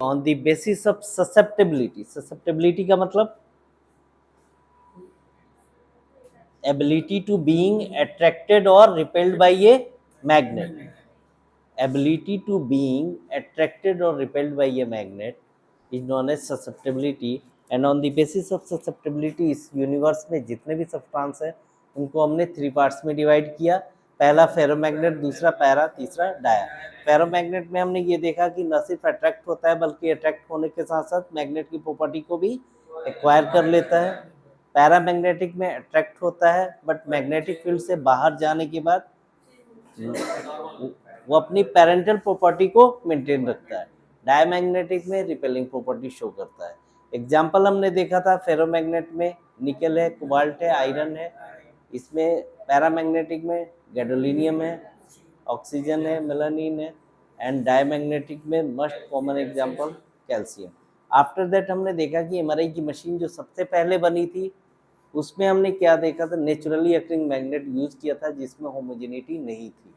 On the basis of susceptibility, susceptibility का मतलब ability to being attracted और repelled by a magnet, ability to being attracted or repelled by a magnet is known as susceptibility. And on the basis of susceptibility इस universe में जितने भी substance है उनको हमने 3 पार्ट्स में डिवाइड किया। पहला फेरोमैग्नेट, दूसरा पैरा, तीसरा डाया। फेरोमैग्नेट में हमने ये देखा कि न सिर्फ अट्रैक्ट होता है बल्कि अट्रैक्ट होने के साथ साथ मैग्नेट की प्रॉपर्टी को भी एक्वायर कर लेता है। पैरामैग्नेटिक में अट्रैक्ट होता है बट मैग्नेटिक फील्ड से बाहर जाने के बाद वो अपनी पेरेंटल प्रॉपर्टी को मेंटेन रखता है। डायमैग्नेटिक में रिपेलिंग प्रॉपर्टी शो करता है। एग्जाम्पल हमने देखा था फेरोमैग्नेट में निकल है, कोबाल्ट है, आयरन है। इसमें पैरामैग्नेटिक में गैडोलिनियम है, ऑक्सीजन है, मेलानिन है। एंड डायमैग्नेटिक में must common example calcium. After that हमने देखा कि एमआरआई की मशीन जो सबसे पहले बनी थी उसमें हमने क्या देखा था, नेचुरली अकरिंग मैग्नेट यूज किया था जिसमें होमोजेनिटी नहीं थी।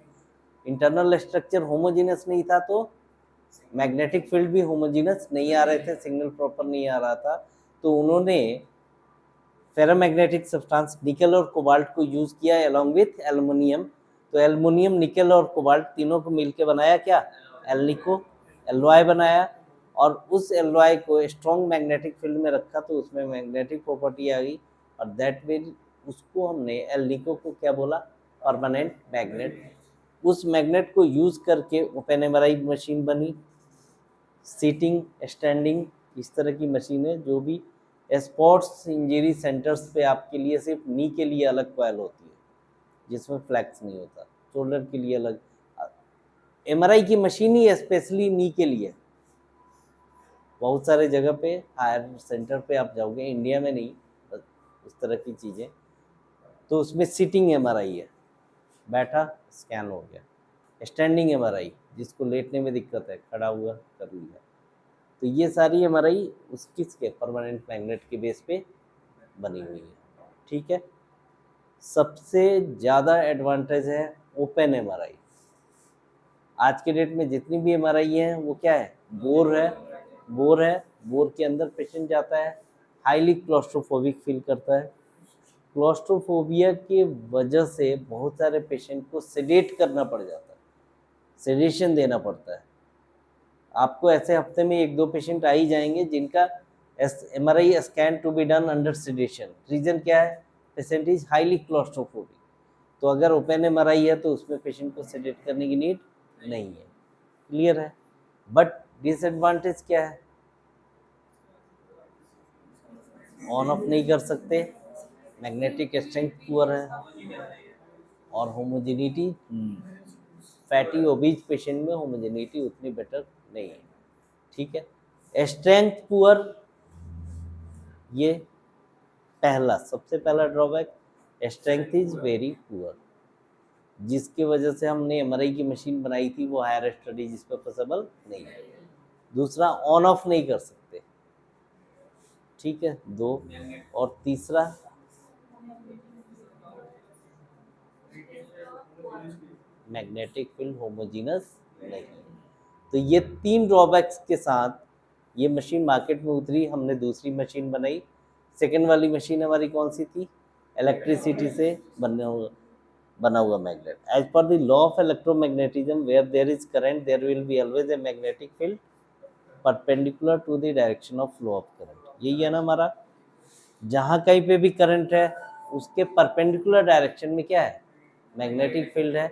इंटरनल स्ट्रक्चर होमोजीनस नहीं था तो मैग्नेटिक फील्ड भी होमोजीनस नहीं आ रहे थे, सिग्नल प्रॉपर नहीं आ रहा था। तो उन्होंने फेरोमैग्नेटिक सब्सटेंस निकल और कोबाल्ट को यूज किया अलोंग विथ एल्युमिनियम। तो एल्युमिनियम, निकल और कोबाल्ट तीनों को मिलकर बनाया क्या, एल्निको एलॉय बनाया। और उस एलॉय को स्ट्रॉन्ग मैग्नेटिक फील्ड में रखा तो उसमें मैग्नेटिक प्रॉपर्टी आ गई और दैट मीन उसको हमने एल्निको को क्या बोला, परमानेंट मैग्नेट। उस मैग्नेट को यूज करके ओपन एमआरआई मशीन बनी, सीटिंग, स्टैंडिंग, इस तरह की मशीनें जो भी स्पोर्ट्स इंजरी सेंटर्स पे आपके लिए सिर्फ नी के लिए अलग कॉइल होती है जिसमें फ्लैक्स नहीं होता, शोल्डर के लिए अलग। एमआरआई की मशीन ही स्पेशली नी के लिए। बहुत सारे जगह पे हायर सेंटर पे आप जाओगे, इंडिया में नहीं, उस तरह की चीज़ें, तो उसमें सीटिंग एमआरआई है, बैठा स्कैन हो गया। स्टैंडिंग एमआरआई जिसको लेटने में दिक्कत है, खड़ा हुआ कर लिया। तो ये सारी एमआरआई उस किसके, परमानेंट मैग्नेट के बेस पे बनी हुई है। ठीक है, सबसे ज़्यादा एडवांटेज है ओपन एमआरआई। आज के डेट में जितनी भी एमआरआई है वो क्या है, बोर है, बोर है। बोर के अंदर पेशेंट जाता है, हाईली क्लॉस्ट्रोफोबिक फील करता है। क्लॉस्ट्रोफोबिया की वजह से बहुत सारे पेशेंट को सेडेट करना पड़ जाता है, सेडेशन देना पड़ता है। आपको ऐसे हफ्ते में 1-2 पेशेंट आ ही जाएंगे जिनका MRI scan to be done under sedation. Reason क्या है, पेशेंट इज हाईली क्लॉस्ट्रोफोबिक। तो अगर ओपन एमआरआई है तो उसमें पेशेंट को सेडेट करने की नीड नहीं है। क्लियर है। बट डिसएडवांटेज क्या है, ऑन ऑफ नहीं कर सकते, मैग्नेटिक स्ट्रेंथ पुअर है और होमोजेनिटी, फैटी ओबीज पेशेंट में होमोजेनिटी उतनी बेटर नहीं है। ठीक है, स्ट्रेंथ पुअर, ये पहला सबसे पहला drawback, strength is very poor, जिसकी वजह से हमने एमआरआई की मशीन बनाई थी वो हायर स्टडीज इस पर पॉसिबल नहीं है। दूसरा, ऑन ऑफ नहीं कर सकते। ठीक है, 2। और तीसरा, मैग्नेटिक फील्ड होमोजीनस नहीं। तो ये 3 ड्रॉबैक्स के साथ ये मशीन मार्केट में उतरी, हमने दूसरी मशीन बनाई। सेकेंड वाली मशीन हमारी कौन सी थी, इलेक्ट्रिसिटी से बना हुआ magnet. As per the law of electromagnetism, where there is current there will be always a magnetic field perpendicular to the direction of flow of current. यही है ना हमारा, जहाँ कहीं पे भी करंट है उसके परपेंडिकुलर डायरेक्शन में क्या है, मैग्नेटिक फील्ड है।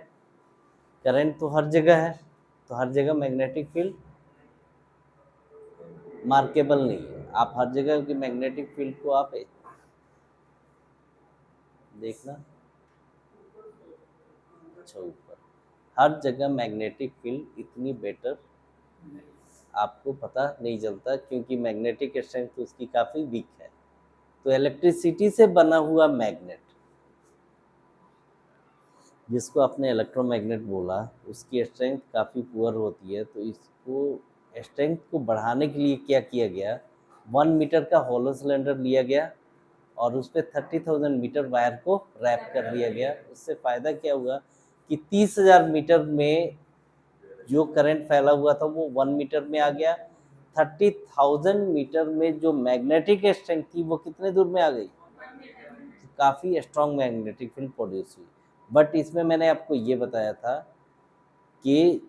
करंट तो हर जगह है, तो हर जगह मैग्नेटिक फील्ड मार्केबल नहीं है। आप हर जगह की मैग्नेटिक फील्ड को आप देखना, अच्छा ऊपर, हर जगह मैग्नेटिक फील्ड इतनी बेटर आपको पता नहीं चलता क्योंकि मैग्नेटिक स्ट्रेंथ उसकी काफ़ी वीक है। तो इलेक्ट्रिसिटी से बना हुआ मैग्नेट जिसको आपने इलेक्ट्रोमैग्नेट बोला, उसकी स्ट्रेंथ काफ़ी पुअर होती है। तो इसको स्ट्रेंथ को बढ़ाने के लिए क्या किया गया, 1 मीटर का हॉलो सिलेंडर लिया गया और उस पर 30,000 मीटर वायर को रैप कर दिया गया। उससे फ़ायदा क्या हुआ कि 30,000 मीटर में जो करंट फैला हुआ था वो 1 मीटर में आ गया, 30,000 मीटर में जो मैग्नेटिक स्ट्रेंथ थी वो कितने दूर में आ गई, तो काफ़ी स्ट्रॉन्ग मैग्नेटिक फील्ड प्रोड्यूस हुई। बट इसमें मैंने आपको ये बताया था कि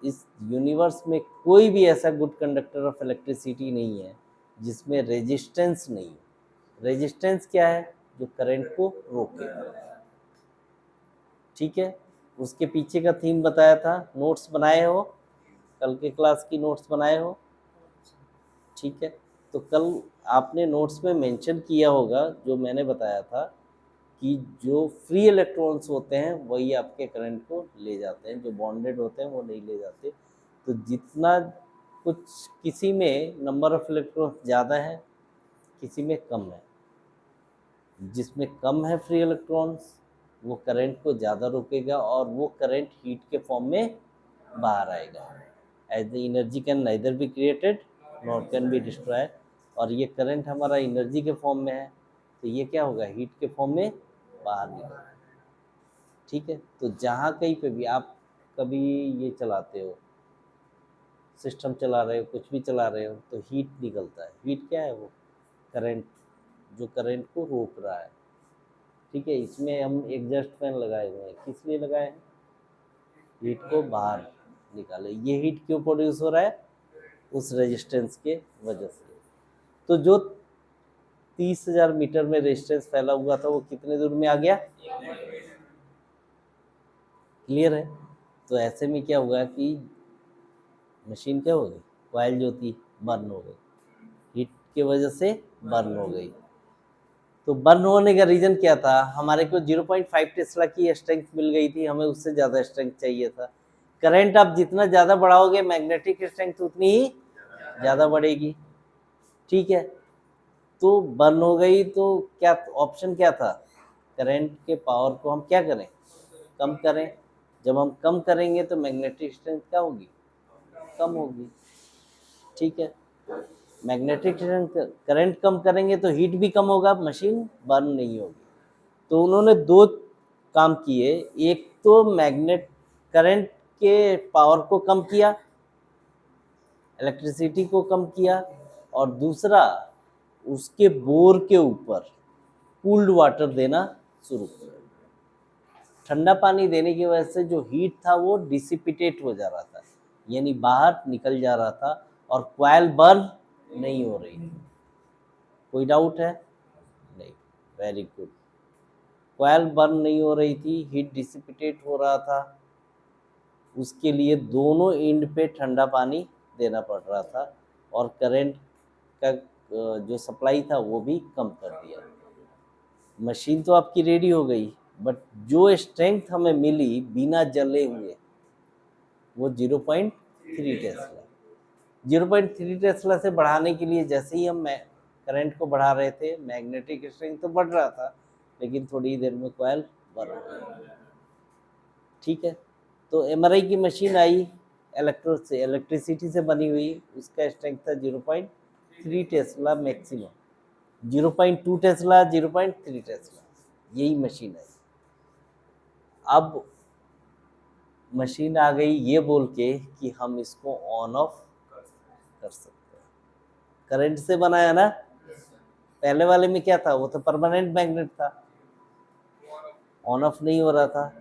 इस यूनिवर्स में कोई भी ऐसा गुड कंडक्टर ऑफ इलेक्ट्रिसिटी नहीं है जिसमें रेजिस्टेंस नहीं है। रेजिस्टेंस क्या है, जो करंट को रोके। ठीक है, उसके पीछे का थीम बताया था, नोट्स बनाए हो, कल के क्लास की नोट्स बनाए हो। ठीक है, तो कल आपने नोट्स में मेंशन किया होगा जो मैंने बताया था कि जो फ्री इलेक्ट्रॉन्स होते हैं वही आपके करंट को ले जाते हैं, जो बॉन्डेड होते हैं वो नहीं ले जाते। तो जितना कुछ किसी में नंबर ऑफ इलेक्ट्रॉन्स ज़्यादा है, किसी में कम है। जिसमें कम है फ्री इलेक्ट्रॉन्स वो करंट को ज़्यादा रोकेगा और वो करंट हीट के फॉर्म में बाहर आएगा। As the energy can neither be created nor can be destroy, और ये करंट हमारा एनर्जी के फॉर्म में है, तो ये क्या होगा, हीट के फॉर्म में बाहर निकलेगा। ठीक है, तो जहाँ कहीं पे भी आप कभी ये चलाते हो, सिस्टम चला रहे हो, कुछ भी चला रहे हो, तो हीट निकलता है। हीट क्या है, वो करंट, जो करंट को रोक रहा है। ठीक है, इसमें हम एग्जॉस्ट फैन लगाए हुए हैं, किस लिए लगाए हैं, हीट को बाहर निकाले। ये हीट क्यों प्रोड्यूस हो रहा है, उस रेजिस्टेंस के वजह से। तो जो 30,000 मीटर में रेजिस्टेंस फैला हुआ था वो कितने दूर में आ गया, क्लियर है। तो ऐसे में क्या हुआ कि मशीन क्या हो गई, कॉइल जो थी बर्न हो गई, हीट के वजह से बर्न हो गई। तो बर्न होने का रीज़न क्या था, हमारे को 0.5 टेस्ला की स्ट्रेंथ मिल गई थी, हमें उससे ज़्यादा स्ट्रेंथ चाहिए था। करंट आप जितना ज़्यादा बढ़ाओगे मैग्नेटिक स्ट्रेंथ उतनी ही ज़्यादा बढ़ेगी। ठीक है, तो बर्न हो गई, तो क्या ऑप्शन क्या था, करंट के पावर को हम क्या करें, कम करें। जब हम कम करेंगे तो मैग्नेटिक स्ट्रेंथ क्या होगी, कम होगी। ठीक है, मैग्नेटिक करंट कम करेंगे तो हीट भी कम होगा, मशीन बर्न नहीं होगी। तो उन्होंने दो काम किए, एक तो मैग्नेट करंट के पावर को कम किया, इलेक्ट्रिसिटी को कम किया, और दूसरा उसके बोर के ऊपर कूल्ड वाटर देना शुरू किया। ठंडा पानी देने की वजह से जो हीट था वो डिसिपिटेट हो जा रहा था, यानी बाहर निकल जा रहा था, और कॉइल बर्न नहीं हो रही थी। कोई डाउट है, नहीं, वेरी गुड। कॉइल बर्न नहीं हो रही थी, हीट डिसिपिटेट हो रहा था, उसके लिए दोनों एंड पे ठंडा पानी देना पड़ रहा था, और करंट का जो सप्लाई था वो भी कम कर दिया। मशीन तो आपकी रेडी हो गई, बट जो स्ट्रेंथ हमें मिली बिना जले हुए वो 0.3 टेस्ला। 0.3 टेस्ला से बढ़ाने के लिए जैसे ही हम करंट को बढ़ा रहे थे, मैग्नेटिक स्ट्रेंथ तो बढ़ रहा था, लेकिन थोड़ी ही देर में कॉइल बढ़ रहा। ठीक है, तो एमआरआई की मशीन आई, इलेक्ट्रिसिटी से बनी हुई, उसका स्ट्रेंथ था 0.3 टेस्ला मैक्सिमम, 0.2 टेस्ला, 0.3 टेस्ला, यही मशीन है। अब मशीन आ गई ये बोल के कि हम इसको ऑन ऑफ कर सकते हैं, करंट से बनाया ना। पहले वाले में क्या था, वो तो परमानेंट मैग्नेट था, ऑन ऑफ नहीं हो रहा था।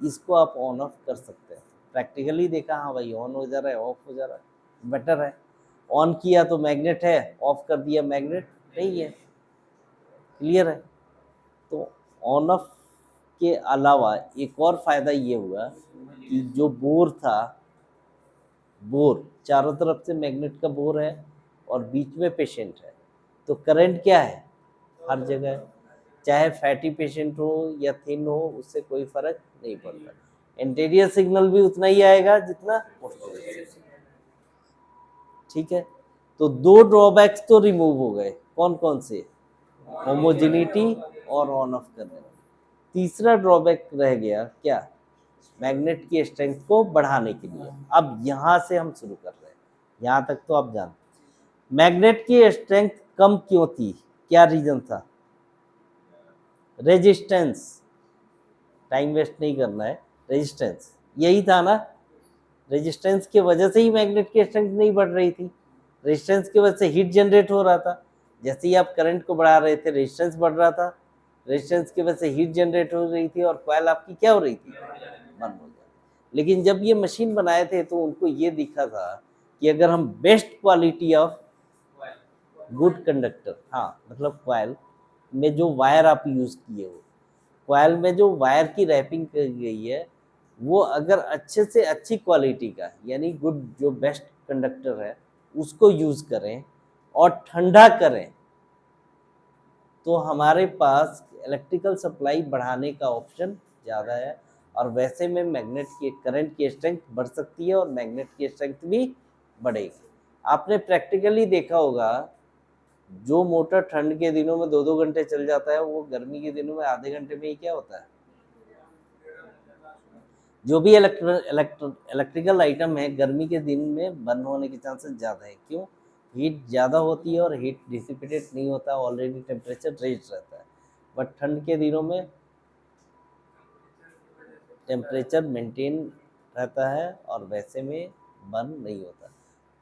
इसको आप ऑन ऑफ कर सकते हैं, प्रैक्टिकली देखा, हाँ भाई ऑन हो जा रहा है, ऑफ हो जा रहा है, बेटर है। ऑन किया तो मैग्नेट है, ऑफ कर दिया मैग्नेट नहीं है, क्लियर है। तो ऑन ऑफ के अलावा एक और फायदा ये हुआ कि जो बोर था, बोर चारों तरफ से मैग्नेट का बोर है और बीच में पेशेंट है, तो करंट क्या है, हर जगह है, चाहे फैटी पेशेंट हो या थिन हो, उससे कोई फर्क नहीं पड़ता। इंटीरियर सिग्नल भी उतना ही आएगा जितना पोस्टीरियर। ठीक है, तो दो ड्रॉबैक्स तो रिमूव हो गए, कौन कौन से, होमोजेनिटी और ऑन ऑफ करने। तीसरा ड्रॉबैक रह गया क्या, मैग्नेट की स्ट्रेंथ को बढ़ाने के लिए। अब यहाँ से हम शुरू कर रहे हैं, यहाँ तक तो आप जानते। मैग्नेट की स्ट्रेंथ कम क्यों थी, क्या रीजन था, रेजिस्टेंस, टाइम वेस्ट नहीं करना है, रेजिस्टेंस यही था ना, रेजिस्टेंस की वजह से ही मैग्नेट की स्ट्रेंथ नहीं बढ़ रही थी। रेजिस्टेंस की वजह से हीट जनरेट हो रहा था। जैसे ही आप करंट को बढ़ा रहे थे रेजिस्टेंस बढ़ रहा था, रेजिस्टेंस की वजह से हीट जनरेट हो रही थी और कॉइल आपकी क्या हो रही थी, बंद हो जाती। लेकिन जब ये मशीन बनाए थे तो उनको ये दिखा था कि अगर हम best quality of good conductor, हाँ मतलब कॉइल में जो वायर आप यूज़ किए हो, कॉइल में जो वायर की रैपिंग की गई है वो अगर अच्छे से अच्छी क्वालिटी का यानी गुड जो बेस्ट कंडक्टर है उसको यूज़ करें और ठंडा करें तो हमारे पास इलेक्ट्रिकल सप्लाई बढ़ाने का ऑप्शन ज़्यादा है और वैसे में मैग्नेट की करंट की स्ट्रेंथ बढ़ सकती है और मैग्नेट की स्ट्रेंथ भी बढ़ेगी। आपने प्रैक्टिकली देखा होगा जो मोटर ठंड के दिनों में 2-2 घंटे चल जाता है वो गर्मी के दिनों में आधे घंटे में ही क्या होता है। जो भी इलेक्ट्रिकल आइटम है गर्मी के दिन में बंद होने के चांसेस ज़्यादा है। क्यों? हीट ज़्यादा होती है और हीट डिसिपेटेड नहीं होता, ऑलरेडी टेम्परेचर रेज रहता है। बट ठंड के दिनों में टेम्परेचर मेंटेन रहता है और वैसे में बंद नहीं होता।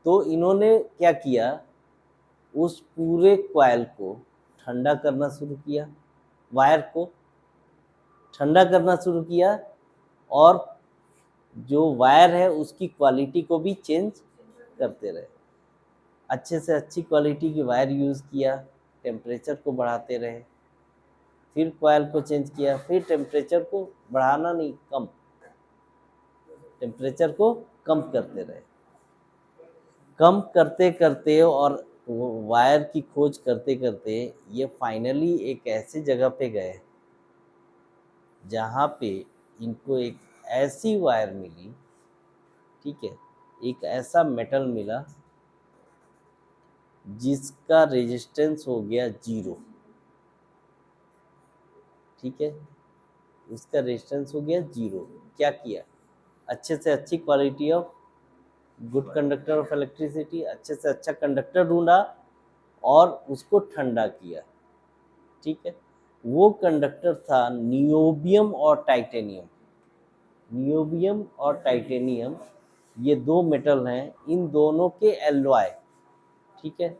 तो इन्होंने क्या किया, उस पूरे कॉइल को ठंडा करना शुरू किया, वायर को ठंडा करना शुरू किया और जो वायर है उसकी क्वालिटी को भी चेंज करते रहे। अच्छे से अच्छी क्वालिटी की वायर यूज़ किया, टेम्परेचर को बढ़ाते रहे, फिर कॉइल को चेंज किया, फिर टेम्परेचर को बढ़ाना नहीं, कम टेम्परेचर को कम करते रहे, कम करते करते और वायर की खोज करते करते ये फाइनली एक ऐसी जगह पे गए जहाँ पे इनको एक ऐसी वायर मिली, ठीक है, एक ऐसा मेटल मिला जिसका रेजिस्टेंस हो गया 0, ठीक है, उसका रेजिस्टेंस हो गया 0। क्या किया, अच्छे से अच्छी quality of good conductor of electricity, अच्छे से अच्छा कंडक्टर ढूंढा और उसको ठंडा किया, ठीक है। वो कंडक्टर था नियोबियम और टाइटेनियम। नियोबियम और टाइटेनियम ये दो मेटल हैं, इन दोनों के एलॉय, ठीक है,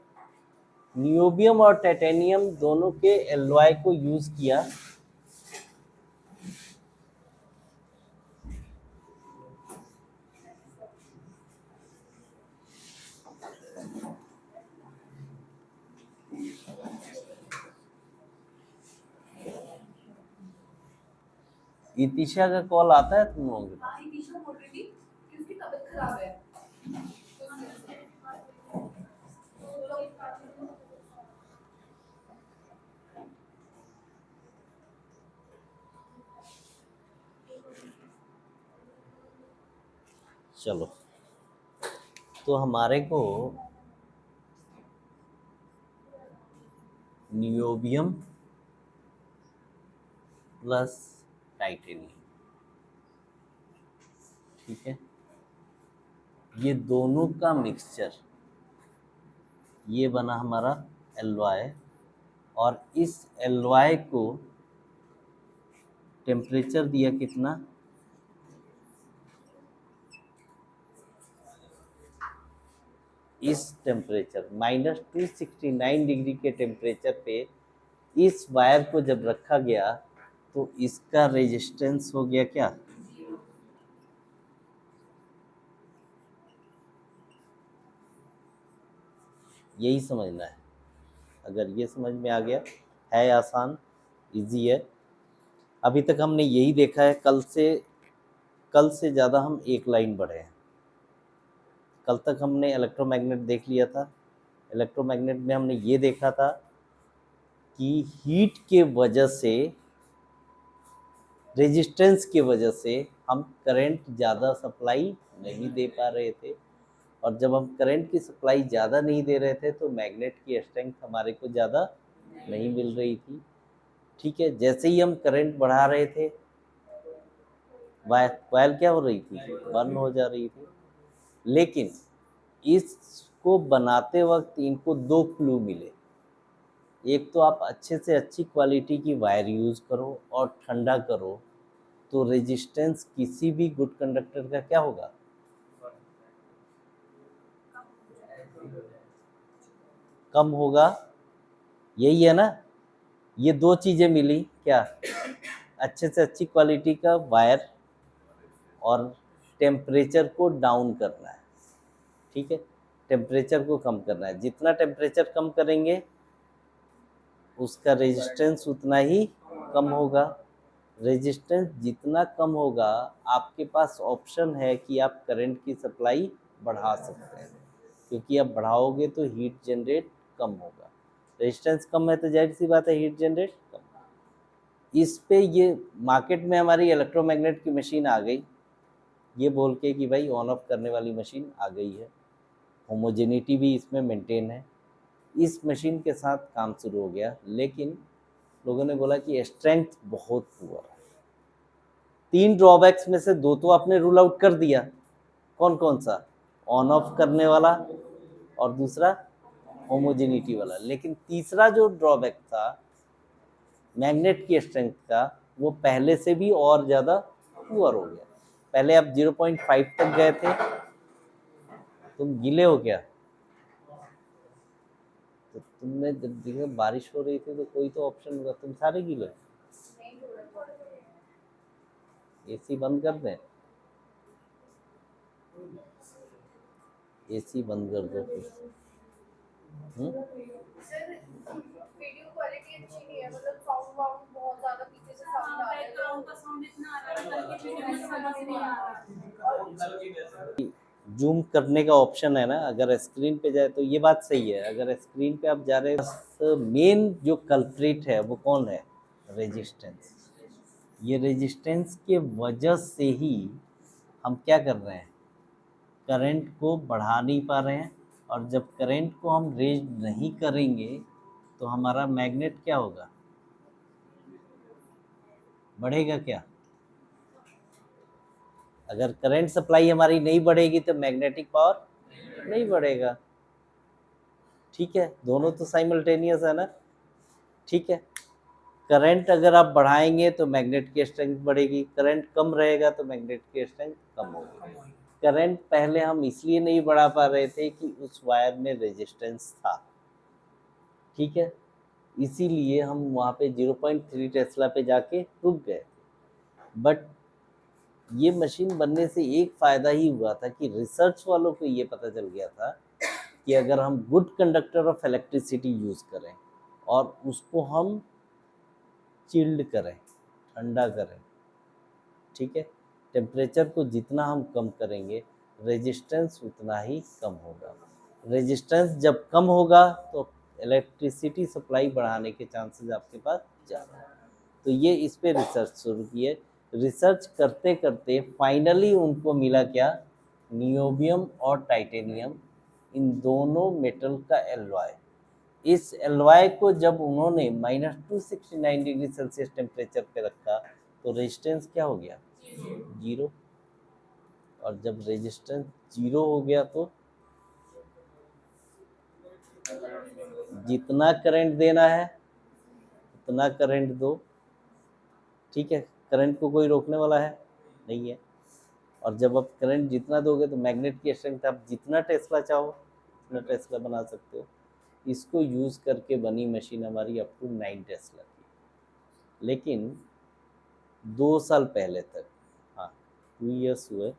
नियोबियम और टाइटेनियम दोनों के एलॉय को यूज किया इतिशा का कॉल आता है तुम लोगों के पास? इतिशा बोल रही थी कि उसकी तबीयत खराब है। चलो, तो हमारे को नियोबियम प्लस टाइटेनियम, ठीक है, ये दोनों का मिक्सचर ये बना हमारा एलॉय और इस एलॉय को टेम्परेचर दिया कितना, इस टेम्परेचर -269 डिग्री के टेम्परेचर पे इस वायर को जब रखा गया तो इसका रेजिस्टेंस हो गया क्या, यही समझना है। अगर ये समझ में आ गया है आसान, इजी है। अभी तक हमने यही देखा है, कल से ज़्यादा हम एक लाइन बढ़े हैं। कल तक हमने इलेक्ट्रोमैग्नेट देख लिया था। इलेक्ट्रोमैग्नेट में हमने ये देखा था कि हीट के वजह से, रेजिस्टेंस की वजह से हम करंट ज़्यादा सप्लाई नहीं दे पा रहे थे और जब हम करंट की सप्लाई ज़्यादा नहीं दे रहे थे तो मैग्नेट की स्ट्रेंथ हमारे को ज़्यादा नहीं मिल रही थी, ठीक है। जैसे ही हम करंट बढ़ा रहे थे कॉइल क्या हो रही थी, बंद हो जा रही थी। लेकिन इसको बनाते वक्त इनको दो क्लू मिले, एक तो आप अच्छे से अच्छी क्वालिटी की वायर यूज़ करो और ठंडा करो तो रेजिस्टेंस किसी भी गुड कंडक्टर का क्या होगा, कम होगा, यही है ना। ये दो चीज़ें मिली क्या, अच्छे से अच्छी क्वालिटी का वायर और टेम्परेचर को डाउन करना है, ठीक है, टेम्परेचर को कम करना है। जितना टेम्परेचर कम करेंगे उसका रेजिस्टेंस उतना ही कम होगा। रेजिस्टेंस जितना कम होगा, आपके पास ऑप्शन है कि आप करंट की सप्लाई बढ़ा सकते हैं, क्योंकि आप बढ़ाओगे तो हीट जनरेट कम होगा। रेजिस्टेंस कम है तो जाहिर सी बात है हीट जनरेट कम। इस पे ये मार्केट में हमारी इलेक्ट्रोमैग्नेट की मशीन आ गई, ये बोल के कि भाई ऑन ऑफ करने वाली मशीन आ गई है, होमोजेनिटी भी इसमें मेंटेन है। इस मशीन के साथ काम शुरू हो गया, लेकिन लोगों ने बोला कि स्ट्रेंथ बहुत पुअर है। 3 ड्रॉबैक्स में से 2 तो आपने रूल आउट कर दिया, कौन कौन सा, ऑन ऑफ करने वाला और दूसरा होमोजेनिटी वाला। लेकिन तीसरा जो ड्रॉबैक था मैग्नेट की स्ट्रेंथ का, वो पहले से भी और ज़्यादा पुअर हो गया। पहले आप 0.5 तक गए थे, तुम गीले हो क्या, तो तुमने जब देखा बारिश हो रही थी तो कोई तो ऑप्शन होगा, तुम सारे गीले। एसी बंद कर दें, एसी बंद कर दो फिर। सर वीडियो क्वालिटी अच्छी नहीं है, मतलब साउंड वाउंड बहुत ज्यादा पीछे से साउंड आ रहा है, बैकग्राउंड का साउंड इतना आ रहा है कि वीडियो में समझ नहीं आ रहा। जूम करने का ऑप्शन है ना, अगर स्क्रीन पे जाए तो ये बात सही है। अगर स्क्रीन पे आप जा रहे हैं तो मेन जो कल्प्रिट है वो कौन है, रेजिस्टेंस। ये रेजिस्टेंस के वजह से ही हम क्या कर रहे हैं, करंट को बढ़ा नहीं पा रहे हैं। और जब करंट को हम रेज नहीं करेंगे तो हमारा मैग्नेट क्या होगा, बढ़ेगा क्या। अगर करंट सप्लाई हमारी नहीं बढ़ेगी तो मैग्नेटिक पावर नहीं बढ़ेगा, ठीक है, दोनों तो साइमल्टेनियस है ना, ठीक है। करंट अगर आप बढ़ाएंगे तो मैग्नेट की स्ट्रेंथ बढ़ेगी, करंट कम रहेगा तो मैग्नेट की स्ट्रेंथ कम होगी। करंट पहले हम इसलिए नहीं बढ़ा पा रहे थे कि उस वायर में रेजिस्टेंस था, ठीक है, इसीलिए हम वहाँ पे 0.3 टेस्ला पे जाके रुक गए। बट ये मशीन बनने से एक फ़ायदा ही हुआ था कि रिसर्च वालों को ये पता चल गया था कि अगर हम good conductor of electricity use करें और उसको हम चिल्ड करें, ठंडा करें, ठीक है, टेम्परेचर को जितना हम कम करेंगे रेजिस्टेंस उतना ही कम होगा। रेजिस्टेंस जब कम होगा तो इलेक्ट्रिसिटी सप्लाई बढ़ाने के चांसेस आपके पास ज़्यादा है। तो ये इस पे रिसर्च शुरू की है। रिसर्च करते करते फाइनली उनको मिला क्या, नियोबियम और टाइटेनियम, इन दोनों मेटल का एलॉय। इस एलॉय को जब उन्होंने -269 डिग्री सेल्सियस टेम्परेचर पे रखा तो रेजिस्टेंस क्या हो गया, जीरो। और जब रेजिस्टेंस जीरो हो गया तो जितना करंट देना है उतना करंट दो, ठीक है, करंट को कोई रोकने वाला है नहीं है। और जब आप करंट जितना दोगे तो मैग्नेट की स्ट्रेंथ आप जितना टेस्ला चाहो उतना टेस्ला बना सकते हो। इसको यूज़ करके बनी मशीन हमारी अप टू 9 टेस्ला की। लेकिन 2 साल पहले तक, हाँ 2 इयर्स हुए,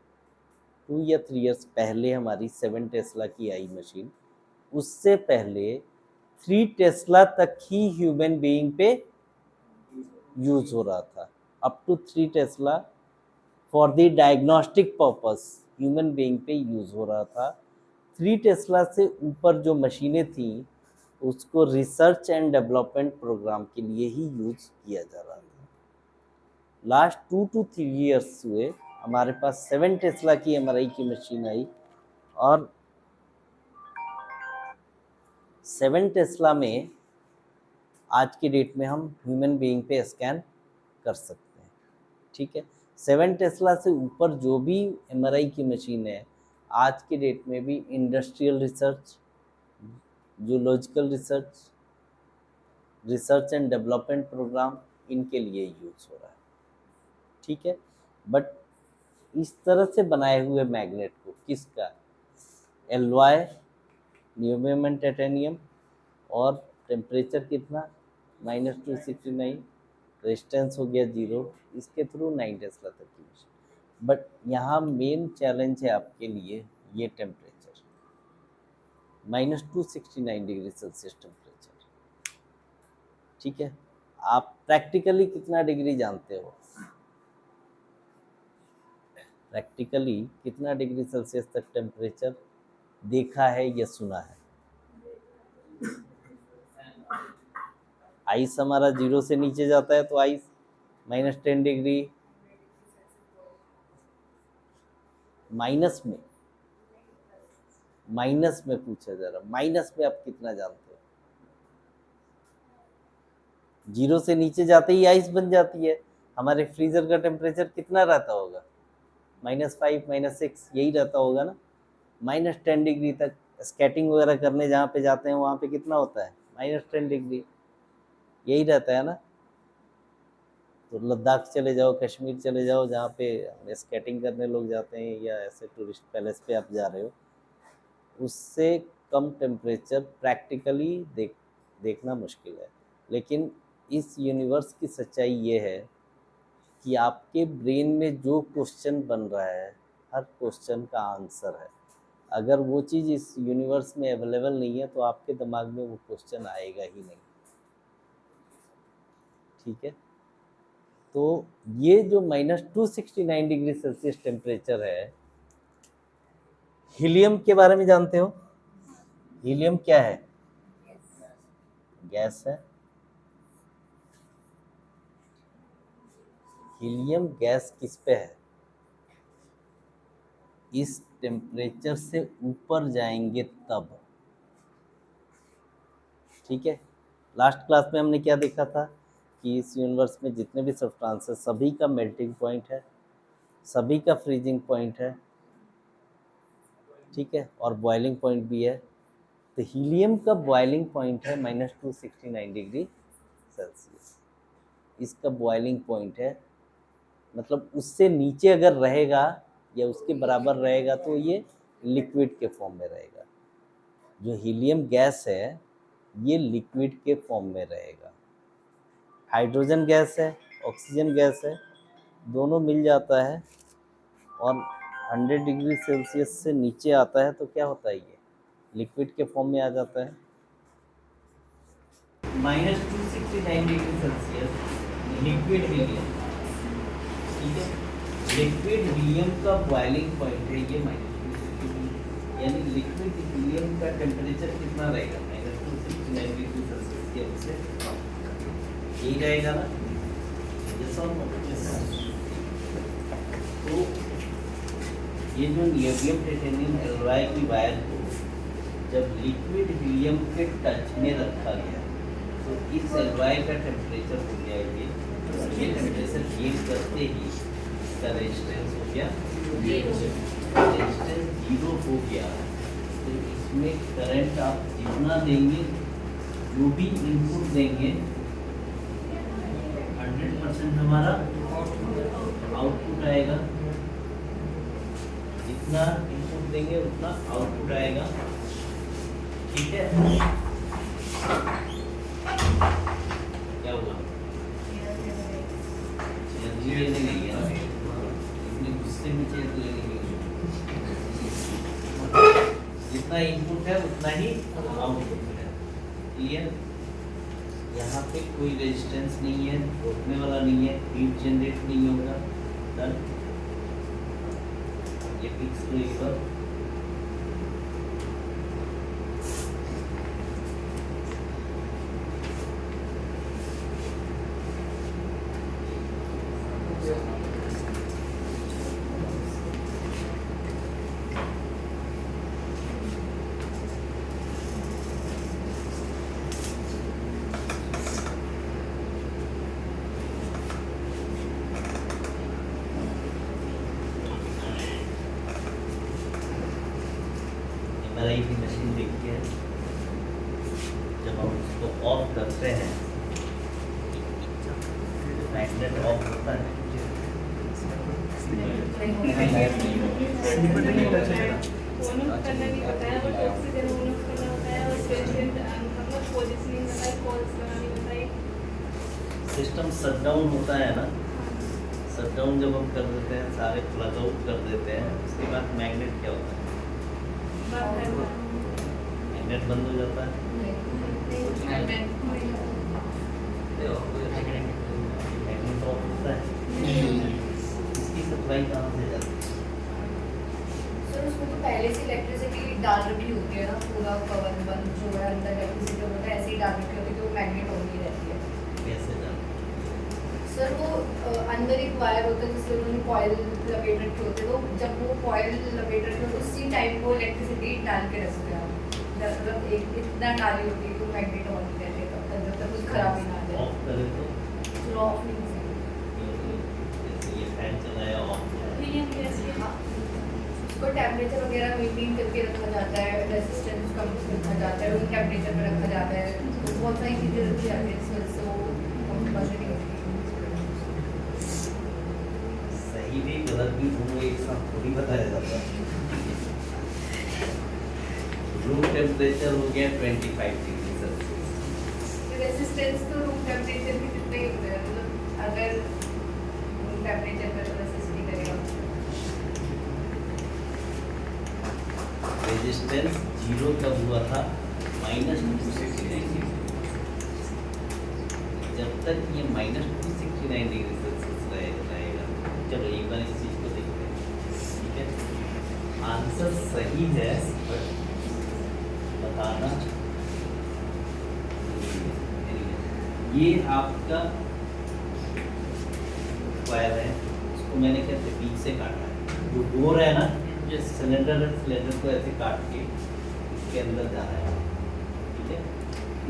2 या 3 इयर्स पहले हमारी 7 टेस्ला की आई मशीन, उससे पहले 3 टेस्ला तक ही ह्यूमन बीइंग पे यूज़ हो रहा था। Up to 3 tesla for the diagnostic purpose human being पे यूज़ हो रहा था। 3 टेस्ला से ऊपर जो मशीनें थी उसको रिसर्च एंड डेवलपमेंट प्रोग्राम के लिए ही यूज किया जा रहा था। लास्ट 2 to 3 इयर्स हुए, हमारे पास 7 टेस्ला की एमआरआई की मशीन आई और 7 टेस्ला में आज की डेट में हम ह्यूमन बीइंग पे स्कैन कर सकते हैं, ठीक है। 7 टेस्ला से ऊपर जो भी एमआरआई की मशीन है आज की डेट में भी industrial research, zoological research, research and development programme, इनके लिए यूज़ हो रहा है, ठीक है। बट इस तरह से बनाए हुए मैग्नेट को किसका, एलॉय, नियोबियम एंड टाइटेनियम, और टेम्परेचर कितना -269, रेजिस्टेंस हो गया 0, इसके थ्रू 9 टेस्ला तक की मशीन। बट यहाँ मेन चैलेंज है आपके लिए ये टेम्परेचर, -269 डिग्री सेल्सियस टेम्परेचर। ठीक है, आप प्रैक्टिकली कितना डिग्री जानते हो? प्रैक्टिकली कितना डिग्री सेल्सियस तक टेम्परेचर देखा है या सुना है? आइस हमारा 0 से नीचे जाता है तो आइस -10 डिग्री, माइनस में पूछा जा रहा, माइनस में आप कितना जानते हो? 0 से नीचे जाते ही आइस बन जाती है। हमारे फ्रीजर का टेम्परेचर कितना रहता होगा? -5 -6 यही रहता होगा ना। -10 डिग्री तक स्केटिंग वगैरह करने जहाँ पे जाते हैं वहाँ पे कितना होता है? -10 डिग्री, यही रहता है ना। तो लद्दाख चले जाओ, कश्मीर चले जाओ, जहाँ पे स्केटिंग करने लोग जाते हैं, या ऐसे टूरिस्ट पैलेस पे आप जा रहे हो, उससे कम टेम्परेचर प्रैक्टिकली देखना मुश्किल है। लेकिन इस यूनिवर्स की सच्चाई ये है कि आपके ब्रेन में जो क्वेश्चन बन रहा है, हर क्वेश्चन का आंसर है। अगर वो चीज़ इस यूनिवर्स में अवेलेबल नहीं है तो आपके दिमाग में वो क्वेश्चन आएगा ही नहीं। ठीक है, तो ये जो -269 डिग्री सेल्सियस टेम्परेचर है, हीलियम के बारे में जानते हो? हीलियम क्या है? गैस है। हीलियम गैस किस पे है? इस टेम्परेचर से ऊपर जाएंगे तब। ठीक है, लास्ट क्लास में हमने क्या देखा था कि इस यूनिवर्स में जितने भी सब्सटेंस है सभी का मेल्टिंग पॉइंट है, सभी का फ्रीजिंग पॉइंट है। ठीक है, और बॉइलिंग पॉइंट भी है। तो हीलियम का बॉइलिंग पॉइंट है -269 डिग्री सेल्सियस, इसका बॉइलिंग पॉइंट है। मतलब उससे नीचे अगर रहेगा या उसके बराबर रहेगा तो ये लिक्विड के फॉर्म में रहेगा। जो हीलियम गैस है ये लिक्विड के फॉर्म में रहेगा। हाइड्रोजन गैस है, ऑक्सीजन गैस है, दोनों मिल जाता है और 100 डिग्री सेल्सियस से नीचे आता है तो क्या होता है? ये लिक्विड के फॉर्म में आ जाता है। -269 डिग्री सेल्सियस लिक्विड हीलियम। ठीक है, लिक्विड हीलियम का बॉइलिंग पॉइंट है ये -269, यानी लिक्विड हीलियम का टेम्परेचर कितना रहेगा? -269 डिग्री सेल्सियस के उससे यही रहेगा ना। तो ये जो नियोबियम टाइटेनियम एलॉय की वायर को जब लिक्विड हीलियम के टच में रखा गया तो इस एलॉय का टेम्परेचर हो गया ये टेम्परेचर गेन करते ही इसका रेजिस्टेंस हो गया 0 हो गया। तो इसमें करंट आप जितना देंगे, जो भी इनपुट देंगे, 100% हमारा आउटपुट आएगा। जितना इनपुट देंगे उतना आउटपुट आएगा। ठीक है, क्या हुआ? एनर्जी लेने नहीं गया, इतने गुस्से में चेयर लेने जितना इनपुट है उतना ही आउटपुट है। क्लियर? यहाँ पे कोई रेजिस्टेंस नहीं है, रोकने वाला नहीं है, हीट जनरेट नहीं होगा। डन, ये फिक्स रहेगा। की मशीन देखी है, जब हम उसको ऑफ करते हैं मैग्नेट ऑफ होता है, सिस्टम शटडाउन होता है ना, शटडाउन जब हम कर देते हैं, सारे प्लग आउट कर देते हैं, उसके बाद मैग्नेट क्या होता है? मैग्नेट बंद हो जाता है। मैग्नेट ऑफ होता है। इसकी सप्लाई कहाँ से जाती है? सर उसमें तो पहले से इलेक्ट्रिसिटी डाल रखी होती है ना, पूरा कवर बंद जो है अंदर इलेक्ट्रिसिटी होता है ऐसे ही डाल रखी होती है, तो मैग्नेट ऑन ही रहती है। कैसे जाती सर वो अंदर एक वायर होता है जिससे उन्होंने कॉइल लपेट रखे होते हैं, तो जब वो कॉइल लपेट रखे होते उसी टाइम वो इलेक्ट्रिसिटी डाल के रखते हैं। मतलब एक इतना डाली होती है तो मैग्नेट ऑन ही रहते हैं तब तक जब तक कुछ खराब ही ना है? आ ऑफ करे तो जाए। ऑफ नहीं हो सकती। जैसे ये फैन चलाया ऑफ किया, हाँ, उसको टेम्परेचर वगैरह मेंटेन करके रखा जाता है, रेजिस्टेंस कम रखा जाता है, रूम टेम्परेचर में रखा जाता है, तो बहुत सारी चीज़ें रखी जाती है जिस वजह से वो कंपल्सरी होती है। सही भी गलत भी दोनों एक साथ थोड़ी बताया जाता है। रूम टेम्परेचर हो गया 25 डिग्री सेल्सियस। रेजिस्टेंस तो रूम टेम्परेचर के जितने ही होते हैं, मतलब अगर रूम टेम्परेचर पर तो रेजिस्ट नहीं करेगा। रेजिस्टेंस जीरो कब हुआ था? -269 जब तक ये -269 डिग्री सेल्सियस रहेगा। चलो एक बार इस चीज को देखते हैं, ठीक है? आंसर सही है, बताना। ये आपका वायर है, उसको मैंने कैसे बीच से काटा है। जो बोर है ना, जो सिलेंडर है, सिलेंडर को ऐसे काट के इसके अंदर जा रहा है, ठीक है?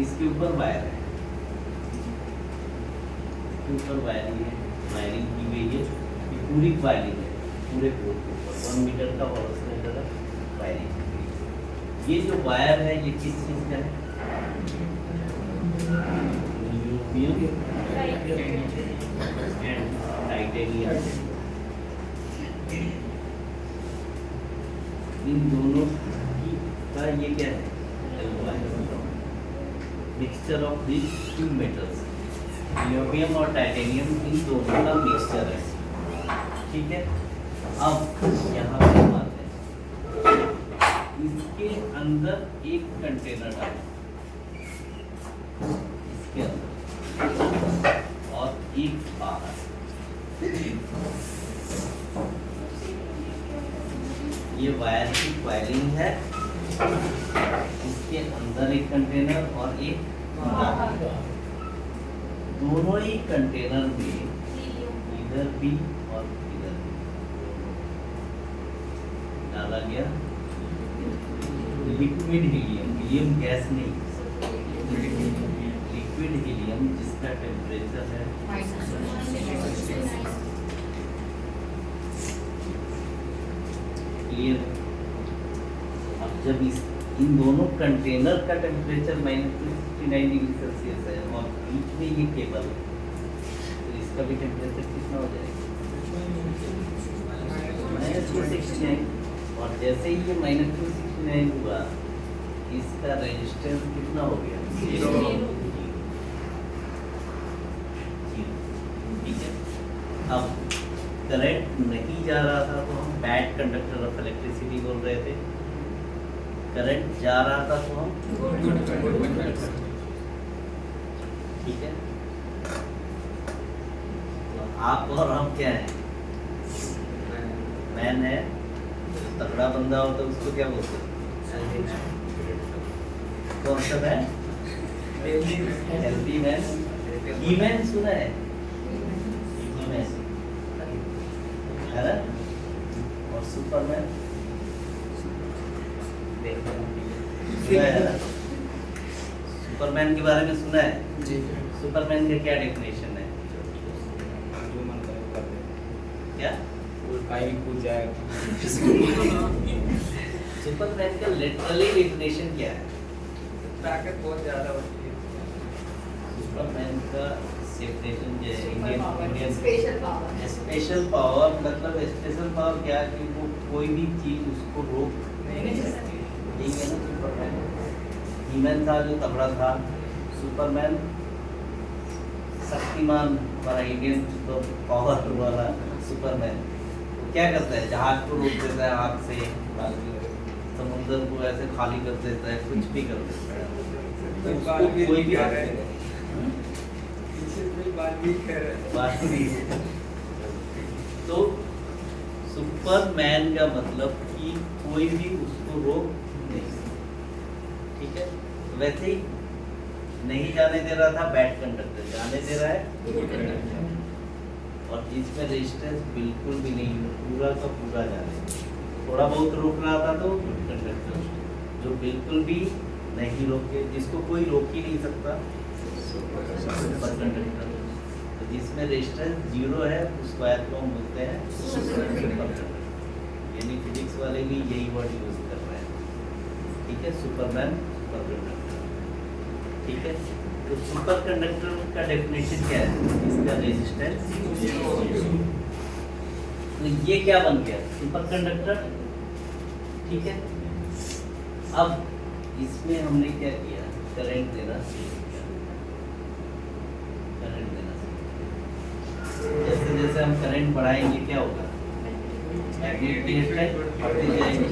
इसके ऊपर वायर है, इसके ऊपर वायरिंग है, वायरिंग की हुई है, ये पूरी वायरिंग है, पूरे बोर्ड के ऊपर 1 मीटर का और सिलेंडर है, वायरिंग। ये जो वायर है ये किस चीज़ का है? Europium and titanium. इन दोनों की का ये क्या है? Mixture of this two metals, europium और टाइटेनियम, इन दोनों का मिक्सचर है, ठीक है? अब यहाँ पे बात है, इसके अंदर एक कंटेनर डालें, इसके अंदर, और एक बाहर। ये वायर की वायरिंग है, इसके अंदर एक कंटेनर और एक बाहर। दोनों ही कंटेनर में इधर भी और इधर भी डाला गया लिक्विड हीलियम, हीलियम गैस नहीं, लिक्विड हीलियम जिसका टेम्परेचर है क्लियर। अब जब इन दोनों कंटेनर का टेम्परेचर -269 डिग्री सेल्सियस है और बीच में ये केबल है, तो इसका भी टेम्परेचर कितना हो जाएगा? -269। और जैसे ही ये -269 हुआ, इसका रेजिस्टेंस कितना हो गया? 0। ठीक है। अब करंट नहीं जा रहा था तो हम बैड कंडक्टर ऑफ इलेक्ट्रिसिटी बोल रहे थे, करंट जा रहा था तो हम ठीक है। तो आप और हम क्या है? मैन है, तगड़ा बंदा हो तो उसको क्या बोलते हैं? कौन सा man? Healthy man. He-Man सुना है? ही मैन है ना? और सुपरमैन सुना है ना? सुपरमैन के बारे में सुना है? जी। सुपरमैन का क्या डेफिनेशन है? जो मन करे वो कर दे। क्या? वो कहीं कूद जाएगा। सुपरमैन का लिटरली डेफिनेशन क्या है? ताकत बहुत ज्यादा होती है। सुपरमैन का डेफिनेशन जो है Indian special power. Special power, मतलब स्पेशल पावर क्या है कि वो कोई भी चीज उसको रोक नहीं सकती, ठीक है ना? सुपरमैन हीमैन था जो तगड़ा था, सुपरमैन शक्तिमान हमारा इंडियन तो पावर वाला सुपरमैन, वो क्या करता है, जहाज को रोक देता है हाथ से, समुद्र को ऐसे खाली कर देता है, कुछ भी कर देता है। तो उसको कोई भी बात नहीं है। तो सुपरमैन का मतलब कि कोई भी उसको रोक नहीं सकता, ठीक है। तो वैसे ही नहीं जाने दे रहा था बैड कंडक्टर, जाने दे रहा है गुड कंडक्टर, और इसमें रेजिस्टेंस बिल्कुल भी नहीं है, पूरा का पूरा जाने, थोड़ा बहुत रोक रहा था तो गुड कंडक्टर, जो बिल्कुल भी नहीं रोके, जिसको कोई रोक ही नहीं सकता, सुपर कंडक्टर। तो जिसमें रेजिस्टेंस 0 है उस वायर को हम बोलते हैं सुपर कंडक्टर। यानी फिजिक्स वाले भी यही वर्ड यूज कर रहे हैं, ठीक है, सुपरमैन, सुपर कंडक्टर, ठीक है। तो सुपर कंडक्टर का डेफिनेशन क्या है, इसका रेजिस्टेंस। तो ये क्या बन गया, सुपर कंडक्टर, ठीक है। अब इसमें हमने क्या किया, करंट देना शुरू किया, करंट देना शुरू किया। जैसे जैसे हम करंट बढ़ाएंगे क्या होगा, मैग्नेट की स्ट्रेंथ बढ़ती जाएगी,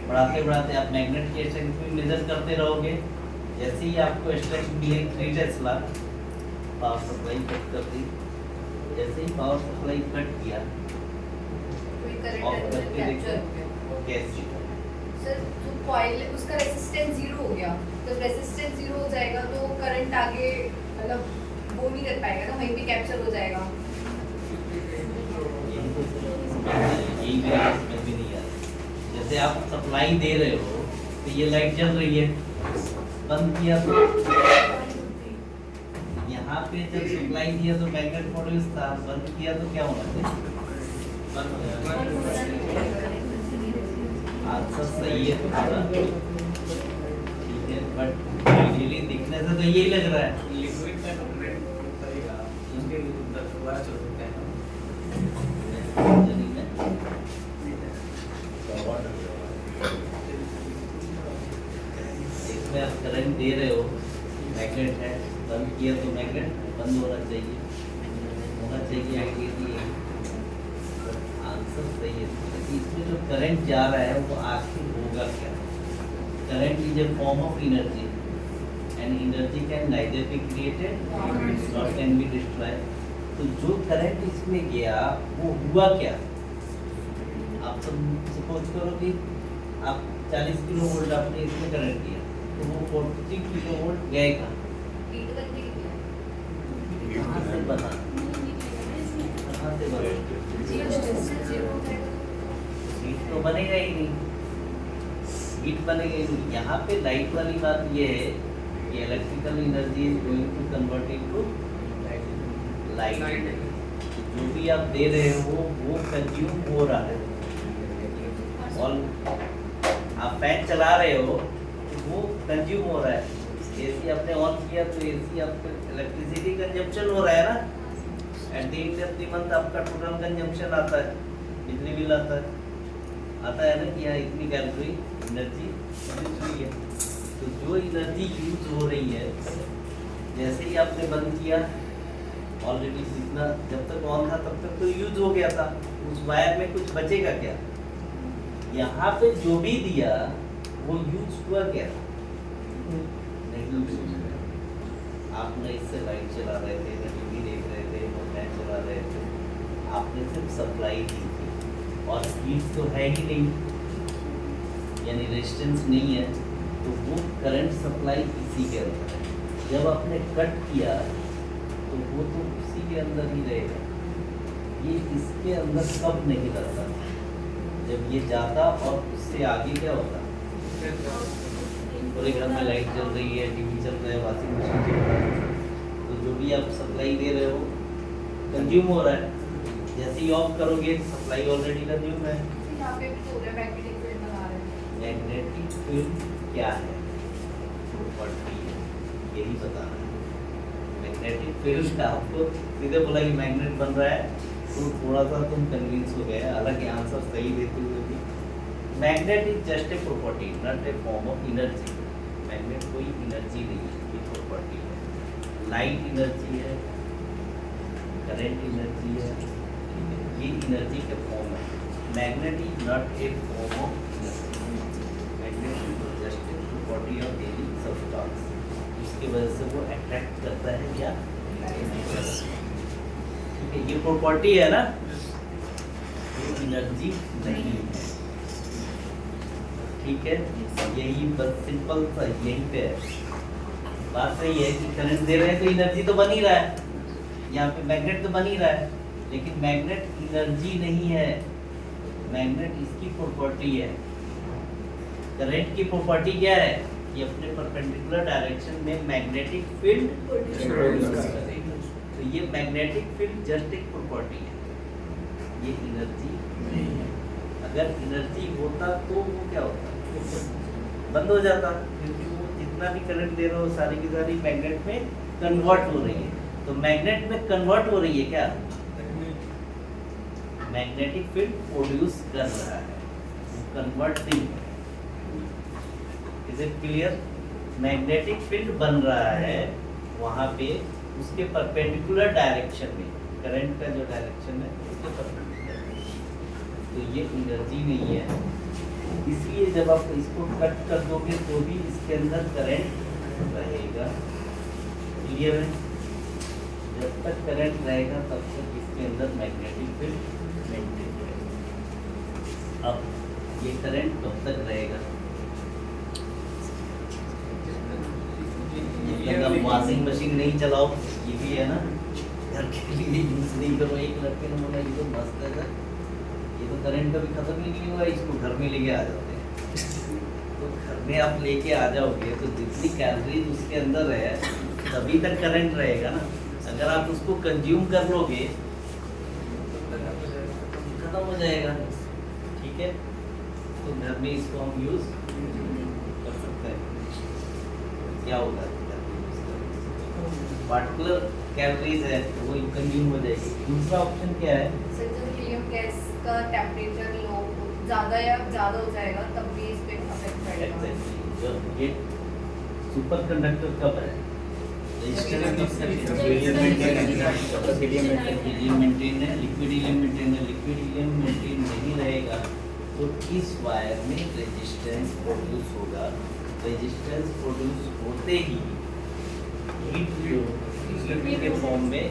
बढ़ाते बढ़ाते आप मैग्नेट की स्ट्रेंथ भी मेजर करते रहोगे। जैसे ही आपको स्ट्रेंथ मिले 3 टेस्ला, पावर सप्लाई कट कर दी, जैसे ही पावर सप्लाई कट किया, कोई करंट ऑफ अंदर करके कैप्चर देखो हो गया। कैसे। सर जो कॉइल उसका रेजिस्टेंस 0 हो गया, तो रेजिस्टेंस 0 हो जाएगा तो करंट आगे मतलब वो नहीं कर पाएगा ना, वहीं पे कैप्चर हो जाएगा। यही में भी नहीं आ रहा। जैसे आप सप्लाई दे रहे हो तो ये लाइट जल रही है, बंद किया तो यहाँ पे जब सप्लाई दिया तो मैग्नेट प्रोड्यूस था, बंद किया तो क्या होना चाहिए, बंद हो जाएगा। आंसर सही है तुम्हारा, ठीक है, बट आइडियली दिखने से तो यही लग रहा है। लिक्विड का कंपोनेंट सही कहा, उसके दोबारा चल सकते हैं। चलिए मैं इसमें आप करंट दे रहे हो, मैग्नेट है, बंद किया तो मैग्नेट बंद होना चाहिए आइडियली। आंसर सही है। इसमें जो करंट जा रहा है वो आखिर होगा क्या, current is a form of energy and energy can neither be created not can be destroyed. तो जो करंट इसमें गया वो हुआ क्या, आप सब सपोज करो कि आप 40 किलो वोल्ट आपने इसमें करंट दिया, तो वो 40 किलो वोल्ट गए कहाँ, हीट बनने के लिए कहाँ से बना, कहाँ से बना, रेजिस्टेंस 0 हो जाएगा। हीट तो बनेगा ही नहीं, हीट बनेगा ही नहीं। यहाँ पे लाइट वाली बात ये है कि electrical energy is going to convert into light. जो भी आप दे रहे हो वो कंज्यूम हो रहा है, और आप फैन चला रहे हो तो वो कंज्यूम हो रहा है। एसी आपने ऑन किया तो एसी आपका इलेक्ट्रिसिटी कंजम्पशन हो रहा है ना, at the end of the month आपका टोटल कंजम्पशन आता है, बिजली बिल आता है ना कि यहाँ इतनी कैलोरी एनर्जी यूज हुई है। तो जो एनर्जी यूज हो रही है, जैसे ही आपने बंद किया, ऑलरेडी जितना जब तक ऑन था तब तक तो यूज हो गया था, उस वायर में कुछ बचेगा क्या, यहाँ पे जो भी दिया वो यूज हुआ क्या, नहीं यूज हुआ। आपने इससे लाइट चला रहे थे, टीवी देख रहे थे, फैन चला रहे थे, आपने सिर्फ सप्लाई दी थी और हीट तो है ही नहीं, यानी रेजिस्टेंस नहीं है, तो वो करंट सप्लाई इसी के अंदर है। जब आपने कट किया तो वो तो उसी के अंदर ही रहेगा, ये इसके अंदर कब नहीं रहता, जब ये जाता और उससे आगे क्या होता, पूरे घर में लाइट चल रही है, टीवी चल रहा है, वॉशिंग मशीन चल रहा है, तो जो भी आप सप्लाई दे रहे हो कंज्यूम हो रहा है। जैसे ही ऑफ करोगे सप्लाई ऑलरेडी कंज्यूम है। यहाँ पे भी तो हो रहा है, मैग्नेटिक फील्ड बना रहे हैं। मैग्नेटिक फील्ड क्या है, प्रॉपर्टी है, यही बताना है। मैग्नेटिक फील्ड का आपको सीधे बोला कि मैग्नेट बन रहा है तो थोड़ा सा तुम कन्विंस हो गए, हालांकि आंसर सही देते हुए भी। Magnet is just a property, not a form of energy. Magnet कोई एनर्जी नहीं है, ये प्रॉपर्टी है। लाइट एनर्जी है, करंट एनर्जी है, ये एनर्जी के फॉर्म है। Magnet is not a form of energy, magnet is just a property of any substance, उसकी वजह से वो अट्रैक्ट करता है क्या, ठीक है, ये प्रॉपर्टी है ना, ये एनर्जी नहीं है, ठीक है। यही बस सिंपल सा यही पे है बात। सही है कि करंट दे रहे हैं तो एनर्जी तो बन ही रहा है, यहाँ पे मैग्नेट तो बन ही रहा है, लेकिन मैग्नेट एनर्जी नहीं है, मैग्नेट इसकी प्रॉपर्टी है। करंट की प्रॉपर्टी क्या है, ये अपने परपेंडिकुलर डायरेक्शन में मैग्नेटिक फील्ड प्रोड्यूस करता है। तो ये मैग्नेटिक फील्ड जस्ट एक प्रॉपर्टी है, ये एनर्जी नहीं है। अगर एनर्जी होता तो वो क्या होता, बंद हो जाता, क्योंकि वो जितना भी करंट दे रहे हो सारी की सारी मैग्नेट में कन्वर्ट हो रही है। तो मैग्नेट में कन्वर्ट हो रही है क्या, मैग्नेटिक फील्ड प्रोड्यूस कर रहा है, converting. Is it clear? Magnetic field बन रहा है वहां पे, उसके परपेंडिकुलर डायरेक्शन में, करंट का जो डायरेक्शन है उसके परपेंडिकुलर, तो ये एनर्जी नहीं है। इसलिए जब आप इसको कट कर दोगे तो भी इसके अंदर करंट रहेगा, क्लियर है? जब तक करंट रहेगा तब तक इसके अंदर मैग्नेटिक फील्ड मेंटेन रहेगा। अब ये करंट कब तक रहेगा, जब तक वॉशिंग मशीन नहीं चलाओ, ये भी है ना, घर के लिए यूज नहीं करो। एक लड़के ने बोला ये तो मस्त है, ये तो करंट कभी खत्म ही नहीं हुआ, इसको घर में लेके आ जाते हैं। तो घर में आप लेके आ जाओगे तो जितनी कैलोरीज उसके अंदर है तभी तक करंट रहेगा ना। अगर आप उसको कंज्यूम कर लोगे खत्म हो जाएगा, ठीक है। तो घर में इसको हम यूज कर सकते हैं। क्या होगा, पार्टिकुलर कैलोरीज है तो वो कंज्यूम हो जाएगी। दूसरा ऑप्शन क्या है, सर जब हीलियम गैस का टेम्परेचर लो ज़्यादा हो जाएगा तब भी इस पे अफेक्ट पड़ेगा। एग्जैक्टली, जो ये सुपर कंडक्टर कब है, हीलियम मेंटेन है, लिक्विड हीलियम मेंटेन है। लिक्विड हीलियम मेंटेन नहीं रहेगा तो इस वायर में रेजिस्टेंस प्रोड्यूस होगा, रेजिस्टेंस प्रोड्यूस होते ही हीट जो के फॉर्म में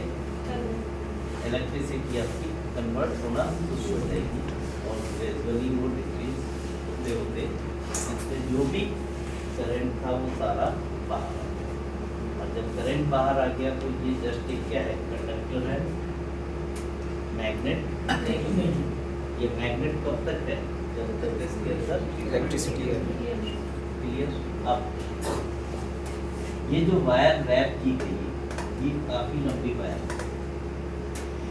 इलेक्ट्रिसिटी आपकी कन्वर्ट होना शुरू हो जाएगी और ग्रेजुअली वो डिक्रीज होते होते इससे जो भी करंट था वो सारा बाहर आ गया। और जब करंट बाहर आ गया तो ये जस्ट एक क्या है, कंडक्टर है, मैग्नेट नहीं। ये मैग्नेट कब तक है, जब तक इसके अंदर इलेक्ट्रिसिटी है। क्लियर? अब ये जो वायर रैप की गई ये काफ़ी लंबी वायर है,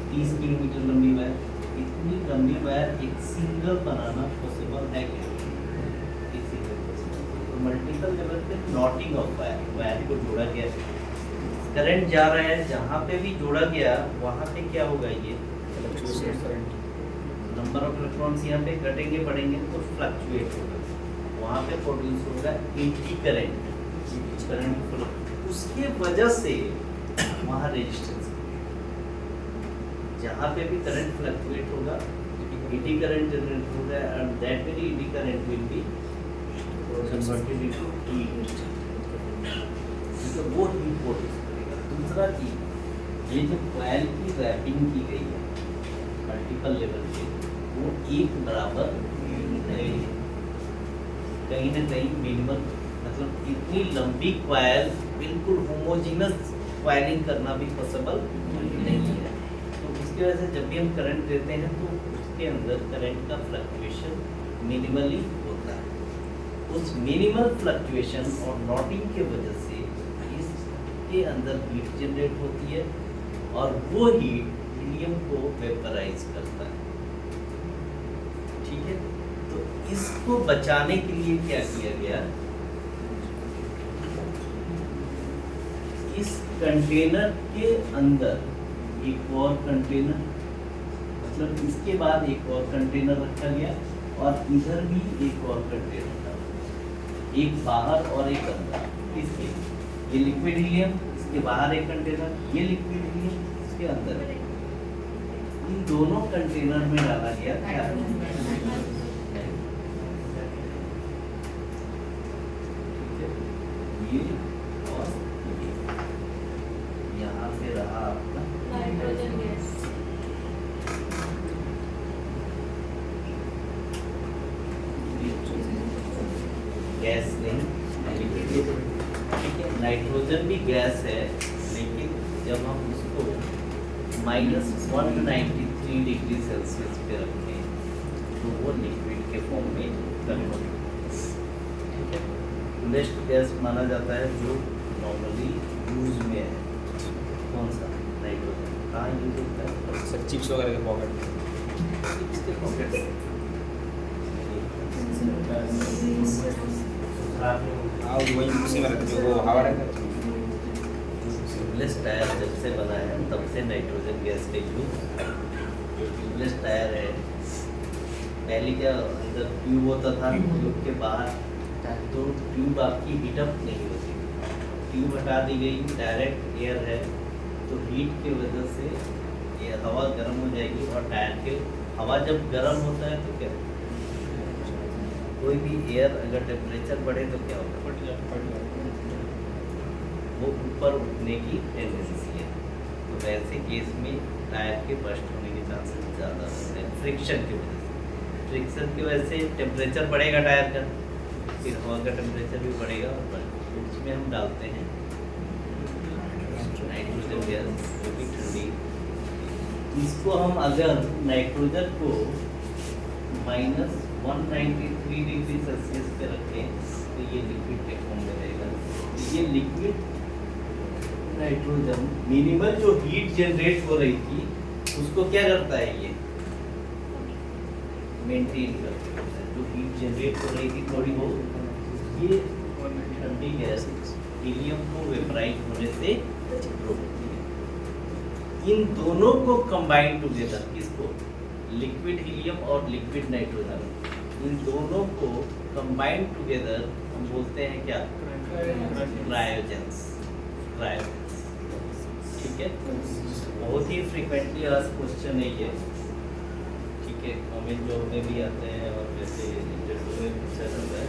30 किलोमीटर लंबी वायर। इतनी लंबी वायर एक सिंगल बनाना पॉसिबल है क्या, एक सिंगल पॉसिबल। तो मल्टीपल लेवल पे नॉटिंग ऑफ वायर को जोड़ा गया, करंट जा रहा है, जहाँ पे भी जोड़ा गया वहाँ पे क्या होगा, ये नंबर ऑफ इलेक्ट्रॉन्स यहाँ पे घटेंगे बढ़ेंगे तो फ्लक्चुएट होगा, वहाँ पे प्रोड्यूस होगा एंटी करंट, उसके वजह से वहाँ रेजिस्टेंस, जहाँ पे भी करंट फ्लक्चुएट होगा एडी करंट जनरेट होगा and that very eddy current will be converted into heat, तो वो हीट प्रोड्यूस करेगा। दूसरा चीज, ये जो कॉइल की रैपिंग की गई है मल्टीपल लेवल पे, वो एक बराबर नहीं है, कहीं ना कहीं मिनिमम, मतलब इतनी लंबी कॉइल बिल्कुल होमोजीनस कॉइलिंग करना भी पॉसिबल नहीं है। तो उसकी वजह से जब भी हम करंट देते हैं तो उसके अंदर करंट का फ्लक्चुएशन मिनिमली होता है। उस मिनिमल फ्लक्चुएशन और नॉटिंग के वजह से इसके अंदर हीट जनरेट होती है और वो हीट हीलियम को वेपराइज करता है, ठीक है। तो इसको बचाने के लिए क्या किया गया, इस कंटेनर के अंदर एक और कंटेनर, मतलब इसके बाद एक और कंटेनर रखा गया और इधर भी एक और कंटेनर था, एक बाहर और एक अंदर। इसके ये लिक्विड हीलियम, इसके बाहर एक कंटेनर, ये लिक्विड हीलियम, इसके अंदर इन दोनों कंटेनर में डाला गया क्या? ये और ये यहाँ पे रहा आपका नाइट्रोजन गैस। गैस नहीं, ठीक है, नाइट्रोजन भी गैस है, लेकिन जब हम उसको -193 डिग्री सेल्सियस पे रखें तो वो लिक्विड के फॉर्म में कन्वर्ट होता है, ठीक है। कूलेस्ट गैस माना जाता है जो नॉर्मली यूज में है। कौन सा? नाइट्रोजन। कहाँ यूज होता है? सर चिप्स वगैरह के पॉकेट चिप्स के पॉकेट से। हाँ वही उसी में रहते जो वो हवा रहता है ट्यूबलेस टायर जब से बना है तब से नाइट्रोजन गैस का यूज। जो ट्यूबलेस टायर है, पहले क्या अंदर ट्यूब होता था, ट्यूब के बाहर तो ट्यूब आपकी हीटअप नहीं होती, ट्यूब हटा दी गई, डायरेक्ट एयर है, तो हीट की वजह से ये हवा गर्म हो जाएगी और टायर के हवा जब गर्म होता है तो क्या, कोई भी एयर अगर टेम्परेचर बढ़े तो क्या होगा, वो ऊपर उठने की टेंडेंसी है। तो वैसे केस में टायर के बस्ट होने के चांसेस ज़्यादा होते हैं फ्रिक्शन की वजह से। फ्रिक्शन की वजह से टेम्परेचर बढ़ेगा टायर का, फिर हवा का टेम्परेचर भी बढ़ेगा और उसमें हम डालते हैं नाइट्रोजन गैस, जो भी ठंडी। इसको हम अगर नाइट्रोजन को -193 डिग्री सेल्सियस पे रखें तो ये लिक्विड के फॉर्म में रहेगा। ये लिक्विड नाइट्रोजन मिनिमल जो हीट जनरेट हो रही थी उसको क्या करता है, ये मेंटेन करता है। जो हीट जनरेट हो रही थी थोड़ी बहुत, ये ठंडी गैस हीलियम को वेपराइज होने से रोकती है। इन दोनों को कंबाइन टुगेदर, किसको, लिक्विड हीलियम और लिक्विड नाइट्रोजन, इन दोनों को कंबाइन टुगेदर हम बोलते हैं क्या, क्रायोजेंस। क्रायोजेंस, ठीक है। बहुत ही फ्रीक्वेंटली आस्क्ड क्वेश्चन है ये, ठीक है, कमेंट जो में भी आते हैं और जैसे इंटरव्यू में पूछा जाता है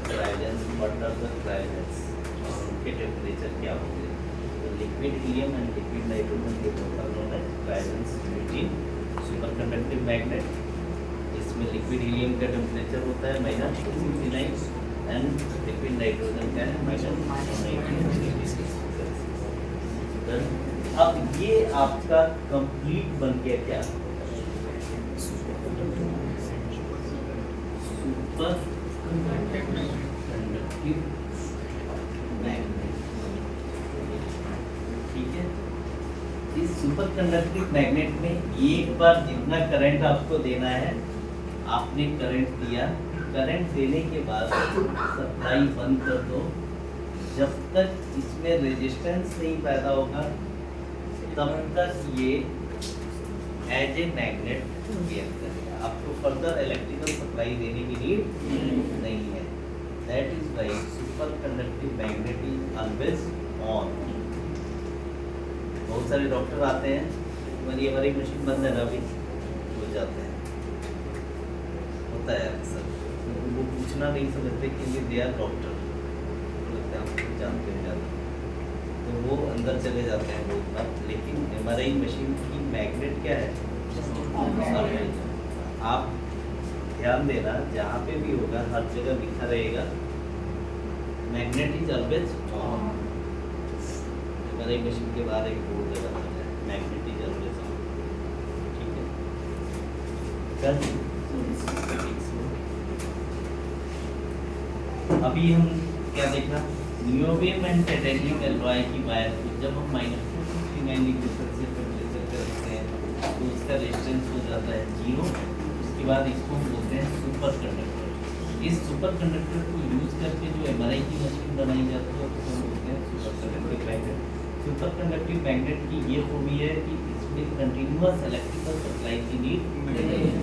cryogens, what are the cryogens, उनके टेम्परेचर क्या होंगे। तो liquid helium and liquid nitrogen के both are known as cryogens unit super conductive magnet. इसमें लिक्विड हीलियम का टेम्परेचर होता है -269 एंड लिक्विड नाइट्रोजन का है -190 डिग्री सेल्सियस। अब ये आपका कंप्लीट बन गया क्या, सुपर कंडक्टिव मैग्नेट, ठीक है। इस सुपर कंडक्टिव मैग्नेट में एक बार जितना करंट आपको देना है आपने करंट दिया, करंट देने के बाद सप्लाई बंद कर दो। जब तक इसमें रेजिस्टेंस नहीं पैदा होगा तब तक ये एज ए मैग्नेट बिहेव करेगा, आपको फर्दर इलेक्ट्रिकल सप्लाई देने की नीड नहीं है। That is why super conductive magnet is always on. बहुत सारे डॉक्टर आते हैं, हमारी मशीन बंद है ना अभी, हो जाते हैं, होता है अक्सर, वो पूछना नहीं समझते कि दे आर डॉक्टर, लगता है हम जानते हैं ज़्यादा, तो वो अंदर चले जाते हैं बहुत बार। लेकिन हमारी मशीन की मैग्नेट क्या है, आप ध्यान देना जहाँ पे भी होगा हर जगह लिखा रहेगा मैग्नेट इज ऑलवेज ऑन। हमारी मशीन के बाहर एक बोर्ड लगा है मैग्नेट इज ऑलवेज ऑन, ठीक है। अभी हम क्या देखा, नियोबियम एंड टाइटेनियम एलॉय की वायर को जब हम -269 डिग्री सेल्सियस टेम्परेचर पे रखते हैं तो उसका रेजिस्टेंस हो जाता है 0। उसके बाद इसको हम बोलते हैं सुपर कंडक्टर। इस सुपर कंडक्टर को यूज करके जो एमआरआई की मशीन बनाई जाती है उसको हम बोलते हैं super conductive magnet. Super conductive magnet की ये खूबी है कि इसमें कंटिन्यूअस इलेक्ट्रिकल सप्लाई की नीड नहीं है।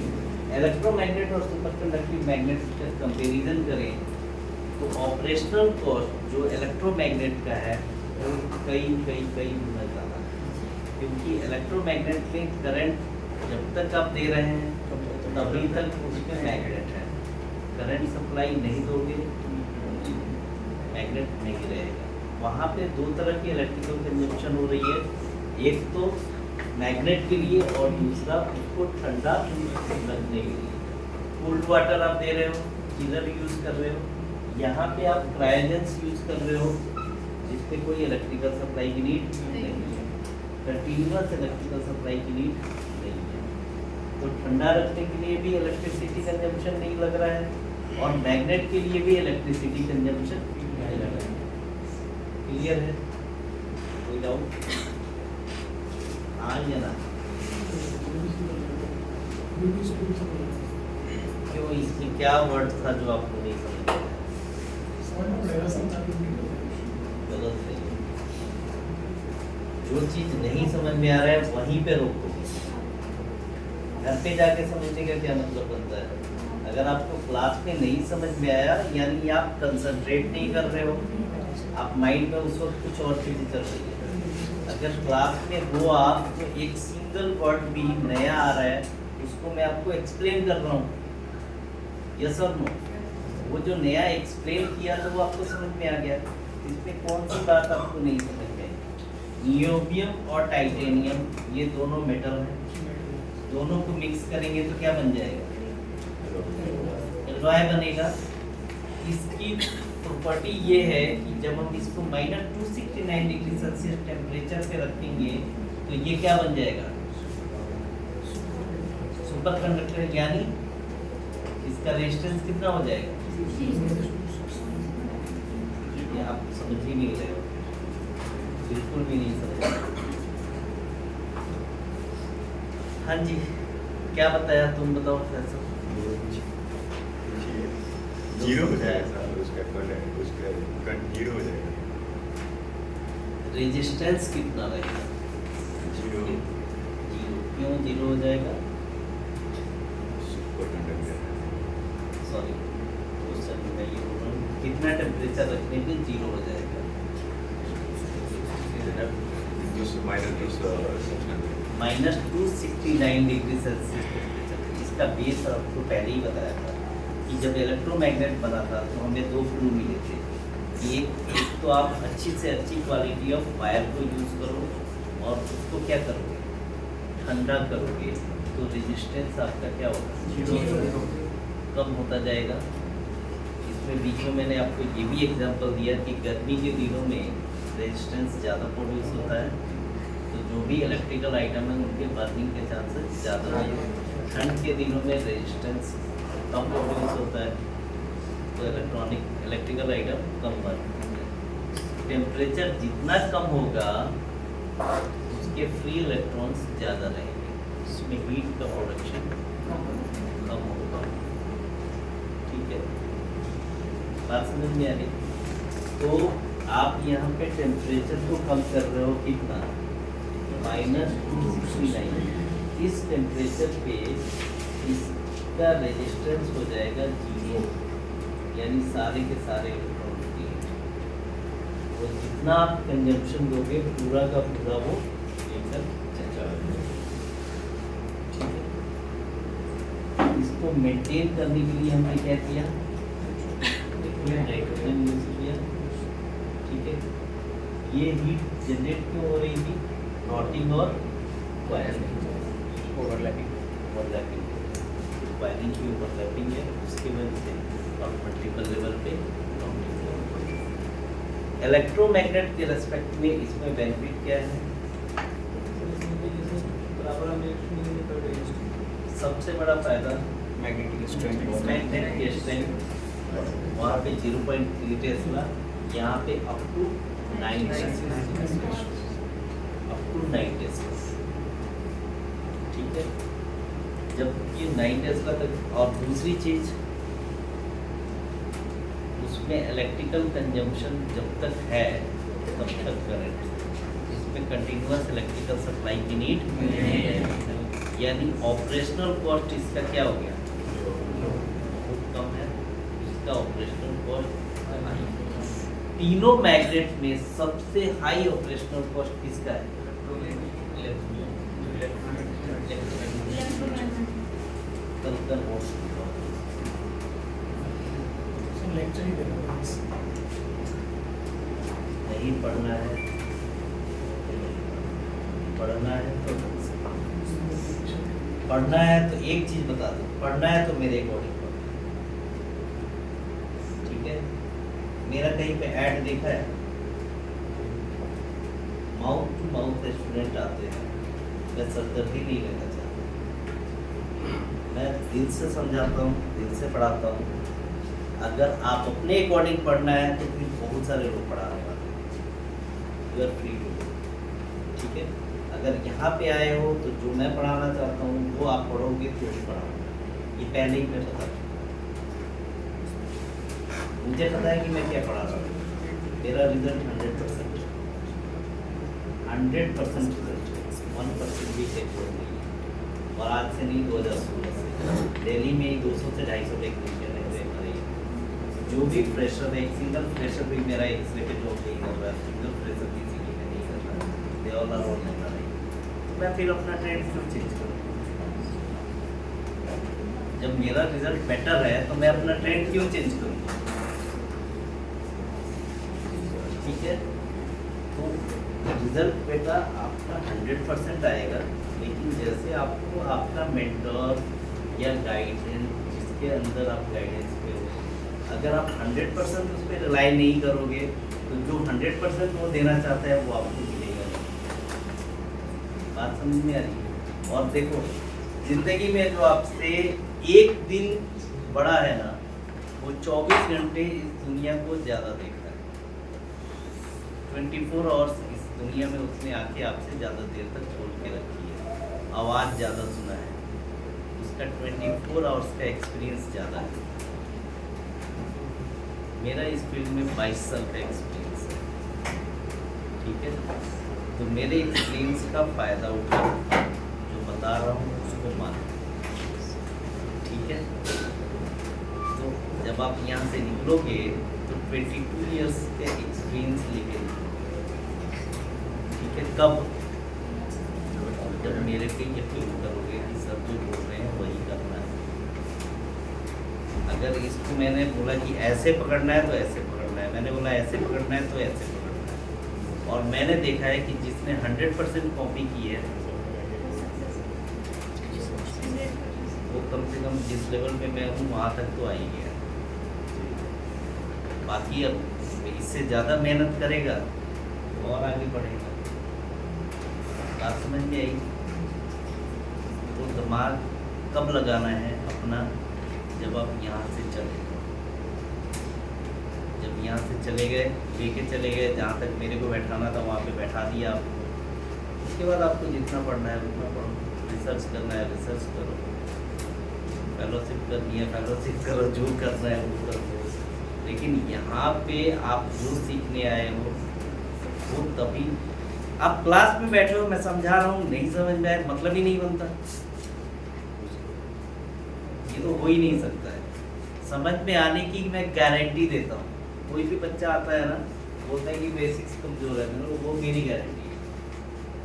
इलेक्ट्रोमैग्नेट और सुपर कंडक्टिव मैग्नेट का कंपेरिजन करें तो ऑपरेशनल कॉस्ट जो इलेक्ट्रोमैग्नेट का है वो कई गुना ज़्यादा है, क्योंकि इलेक्ट्रोमैग्नेट में करंट जब तक आप दे रहे हैं तभी तक उसमें मैग्नेट है। करंट सप्लाई नहीं दोगे मैग्नेट नहीं रहेगा। वहाँ पे दो तरह की इलेक्ट्रिकल कंजम्पशन हो रही है, एक तो मैग्नेट के लिए और दूसरा उसको ठंडा रखने के लिए। कोल्ड वाटर आप दे रहे हो, चिलर यूज़ कर रहे हो, यहाँ पे आप क्रायोजेंस यूज़ कर रहे हो जिसपे कोई इलेक्ट्रिकल सप्लाई की नीड नहीं है, कंटिन्यूअस इलेक्ट्रिकल सप्लाई की नीड नहीं है। तो ठंडा रखने के लिए भी इलेक्ट्रिसिटी कंजम्पशन नहीं लग रहा है और मैग्नेट के लिए भी इलेक्ट्रिसिटी कंजम्पशन नहीं लग रहा है। क्लियर है? कोई डाउट? हाँ या ना? क्यों, इसमें क्या वर्ड था जो आपको नहीं समझ आया? गलत है। जो चीज नहीं समझ में आ रहा है वहीं पे रोको। घर पे जाके समझने का क्या मतलब बनता है? अगर आपको क्लास में नहीं समझ में आया यानी आप कंसंट्रेट नहीं कर रहे हो, आप माइंड में उस वक्त कुछ और चीज़ें चल रही है। अगर क्लास में हो आप तो एक सिंगल वर्ड भी नया आ रहा है उसको मैं आपको एक्सप्लेन कर रहा हूँ, यस और नो? वो जो नया एक्सप्लेन किया तो वो आपको समझ में आ गया। इसमें कौन सी बात आपको नहीं समझ में आई? नियोबियम और टाइटेनियम ये दोनों मेटल हैं, दोनों को मिक्स करेंगे तो क्या बन जाएगा? एलॉय बनेगा। इसकी प्रॉपर्टी ये है कि जब हम इसको -269 डिग्री सेल्सियस टेम्परेचर पे रखेंगे तो ये क्या बन जाएगा? सुपर कंडक्टर, यानी इसका रेजिस्टेंस कितना हो जाएगा? ये आप समझ ही नहीं रहे हो, बिल्कुल भी नहीं समझ रहे। हाँ जी, क्या बताया? तुम बताओ फैसल। जीरो हो जाएगा सर, उसका करंट जीरो हो जाएगा। रेजिस्टेंस कितना रहेगा? जीरो। जीरो। क्यों जीरो हो जाएगा? सुपर कंडक्टर सॉरी, क्वेश्चन मैं ये बोल रहा हूँ कितना टेम्परेचर रखने पे जीरो हो जाएगा? -269 डिग्री सेल्सियस टेम्परेचर। इसका बेस आपको पहले ही बताया था कि जब इलेक्ट्रोमैग्नेट बना था तो हमें दो क्लू मिले थे। एक तो आप अच्छी से अच्छी क्वालिटी ऑफ वायर को यूज़ करो और उसको क्या करोगे? ठंडा करोगे तो रेजिस्टेंस आपका क्या होगा? कम होता जाएगा। इसमें बीच में मैंने आपको ये भी एग्जांपल दिया कि गर्मी के दिनों में रेजिस्टेंस ज़्यादा प्रोड्यूस होता है, तो जो भी इलेक्ट्रिकल आइटम है उनके बर्निंग के चांसेस ज़्यादा है। ठंड के दिनों में रेजिस्टेंस कम प्रोड्यूस होता है, तो इलेक्ट्रिकल आइटम कम बर्न होता है। टेम्परेचर जितना कम होगा उसके फ्री इलेक्ट्रॉन्स ज़्यादा रहेंगे, उसमें हीट का प्रोडक्शन कम होगा। ठीक है, बात समझ में आ रही? तो आप यहाँ पे टेम्परेचर को कम कर रहे हो कितना? -269। इस टेम्परेचर पे इसका रेजिस्टेंस हो जाएगा जीरो, यानी सारे के सारे इलेक्ट्रॉन की। और जितना आप कंजम्पशन दोगे पूरा का पूरा वो लेकर चला जाएगा। ठीक है, इसको मेंटेन करने के लिए हमने क्या किया? नाइट्रोजन यूज किया। ठीक है, ये हीट जनरेट क्यों हो रही थी? नॉटिंग और वायरिंग, ओवरलैपिंग वायरिंग की ओवरलैपिंग है, उसकी वजह से और मल्टीपल लेवल पे इलेक्ट्रोमैग्नेट के रेस्पेक्ट में इसमें बेनिफिट क्या है? सबसे बड़ा फायदा मैग्नेटिक स्ट्रेंथ मैग्नेट की स्ट्रेंथ, वहाँ पे 0.3 टेस्ला, यहाँ पे अप टू 9 टेस्ला। ठीक है, जब ये 9 टेस्ला तक। और दूसरी चीज उसमें इलेक्ट्रिकल कंजम्पशन जब तक है तब तक करंट, इसमें कंटिन्यूअस इलेक्ट्रिकल सप्लाई की नीड नहीं है। यानी ऑपरेशनल कॉस्ट इसका क्या हो गया? बहुत कम है इसका ऑपरेशनल कॉस्ट। तीनों मैग्नेट में सबसे हाई ऑपरेशनल कॉस्ट किसका है? चल कर नोट्स लिखा। लेक्चर ही देना नहीं पढ़ना है, पढ़ना है तो पढ़ना है तो एक चीज बता दो, पढ़ना है तो मेरे अकॉर्डिंग पढ़ो, ठीक है। मेरा कहीं पे ऐड देखा है, माउथ टू माउथ स्टूडेंट आते हैं, मैं सरदर्दी नहीं लेना चाहता, मैं दिल से समझाता हूँ, दिल से पढ़ाता हूँ। अगर आप अपने अकॉर्डिंग पढ़ना है तो फिर बहुत सारे लोग पढ़ाने वाले हैं, यू आर फ्री टू, ठीक है। अगर यहाँ पे आए हो तो जो मैं पढ़ाना चाहता हूँ वो आप पढ़ोगे तो ही पढ़ाऊंगा, ये पहले ही मैं बता चुका हूँ। मुझे पता है कि मैं क्या पढ़ा रहा हूँ, मेरा रिजल्ट 100% रिजल्ट, 1% भी चेक हो नहीं है। और आज से नहीं, 2016 से दिल्ली में ही 200 से 250 टेक्नीशियन है हमारे। जो भी फ्रेशर है, एक सिंगल फ्रेशर भी मेरा एक्सरे पे जॉब नहीं कर रहा है, सिंगल फ्रेशर भी सीखी में नहीं कर रहा है, दे ऑल आर ऑन नहीं कर रही। तो मैं फिर अपना ट्रेंड क्यों चेंज करूँ? जब मेरा रिजल्ट बेटर है तो मैं अपना ट्रेंड क्यों चेंज करूँ? ठीक है, तो रिजल्ट बेटा आपका 100% आएगा, लेकिन जैसे आपको आपका मेंटर या गाइडेंस, जिसके अंदर आप गाइडेंस पे हो, अगर आप 100% उस पर रिलाई नहीं करोगे तो जो 100% वो देना चाहता है वो आपको मिलेगा नहीं। बात समझ में आ रही है? और देखो, जिंदगी में जो आपसे एक दिन बड़ा है ना, वो 24 घंटे इस दुनिया को ज़्यादा देखा है। 24 आवर्स इस दुनिया में उसने आके आपसे ज़्यादा देर तक छोड़ के रखी है, आवाज़ ज़्यादा सुना है, उसका 24 आवर्स का एक्सपीरियंस ज़्यादा है। मेरा इस फील्ड में 22 साल का एक्सपीरियंस है, ठीक है। तो मेरे एक्सपीरियंस का फ़ायदा उठा, जो बता रहा हूँ उसको मानो, ठीक है। तो जब आप यहाँ से निकलोगे तो 22 इयर्स के एक्सपीरियंस लेके निकलोगे, ठीक है। कब? जब मेरे पे यकीन करोगे कि सब जो बोल रहे हैं वही करना है। अगर इसको मैंने बोला कि ऐसे पकड़ना है तो ऐसे पकड़ना है, मैंने बोला ऐसे पकड़ना है तो ऐसे पकड़ना है, और मैंने देखा है कि जिसने 100% कॉपी की है वो कम से कम जिस लेवल पे मैं हूँ वहाँ तक तो आ ही गया। बाकी अब इससे ज़्यादा मेहनत करेगा और आगे बढ़ेगा। बात समझ में आई? तो दिमाग कब लगाना है अपना? जब आप यहाँ से चले, जब यहाँ से चले गए, लेके चले गए जहाँ तक मेरे को बैठाना था वहाँ पे बैठा दिया आपको। उसके बाद आपको जितना पढ़ना है उतना पढ़ो, रिसर्च करना है रिसर्च करो, फेलोशिप करनी है फेलोशिप करो, जो करना है वो करो। लेकिन यहाँ पे आप जो सीखने आए हो वो तभी, आप क्लास में बैठे हो, मैं समझा रहा हूँ, नहीं समझ में आए मतलब ही नहीं बनता, ये तो हो ही नहीं सकता है। समझ में आने की मैं गारंटी देता हूँ। कोई भी बच्चा आता है ना, बोलता है कि बेसिक्स कमजोर है, मेरे वो मेरी गारंटी है,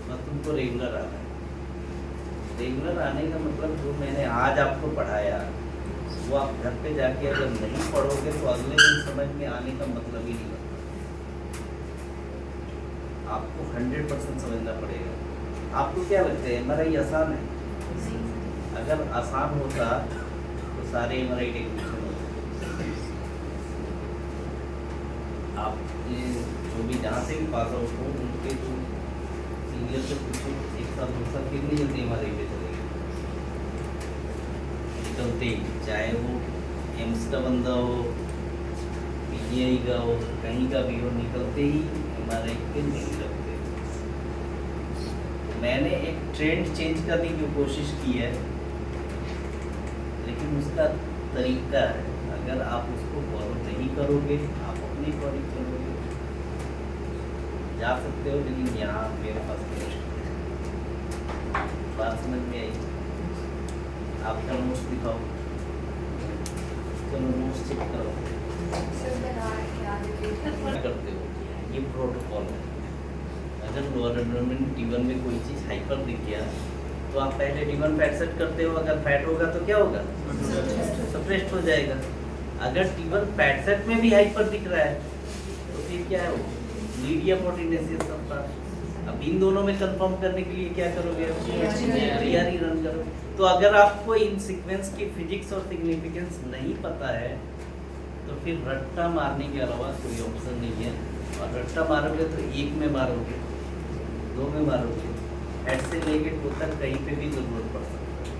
बस तुमको रेगुलर आना है। रेगुलर आने का मतलब जो मैंने आज आपको पढ़ाया वो आप घर पे जाके अगर नहीं पढ़ोगे तो अगले दिन समझ में आने का मतलब ही नहीं बनता। आपको 100% समझना पड़ेगा। आपको क्या लगता है MRI आसान है? अगर आसान होता तो सारे MRI टेक्नीशियन होते। आप जो भी जहाँ से भी पास आउट हो उनके जो सीनियर से पूछो, 1 साल 2 साल कितनी जल्दी MRI पे चले गए निकलते ही, चाहे वो एम्स का बंदा हो, PGI का हो, कहीं का भी हो, निकलते ही MRI पे नहीं लगते। मैंने एक ट्रेंड चेंज करने की कोशिश की है, लेकिन उसका तरीका है, अगर आप उसको फॉलो नहीं करोगे, आप अपनी बॉडी करोगे, जा सकते हो, लेकिन यहाँ मेरे पास बात समझ में आई? आपका नोट्स दिखाओ, चलो नोट्स चेक करो। क्या करते हो? ये प्रोटोकॉल है। अगर लोअर एब्डोमेन T1 में कोई चीज़ हाइपर दिख गया तो तो आप पहले D1 फैट सेट करते हो, अगर फैट होगा तो क्या होगा, सप्रेस्ड हो जाएगा। अगर T1 फैट सेट में भी हाइपर दिख रहा है तो फिर क्या है, वो लीडिया प्रोटीनेसिस सबका। अब इन दोनों में कंफर्म करने के लिए क्या करोगे, रियारी रन करो। तो अगर आपको इन सीक्वेंस की फिजिक्स और सिग्निफिकेंस नहीं पता है तो फिर रट्टा मारने के अलावा कोई ऑप्शन नहीं है। और रट्टा मारोगे तो एक में मारोगे, दो में मारोगे, हेड से लेके टो तक कहीं पे भी जरूरत पड़ सकता है।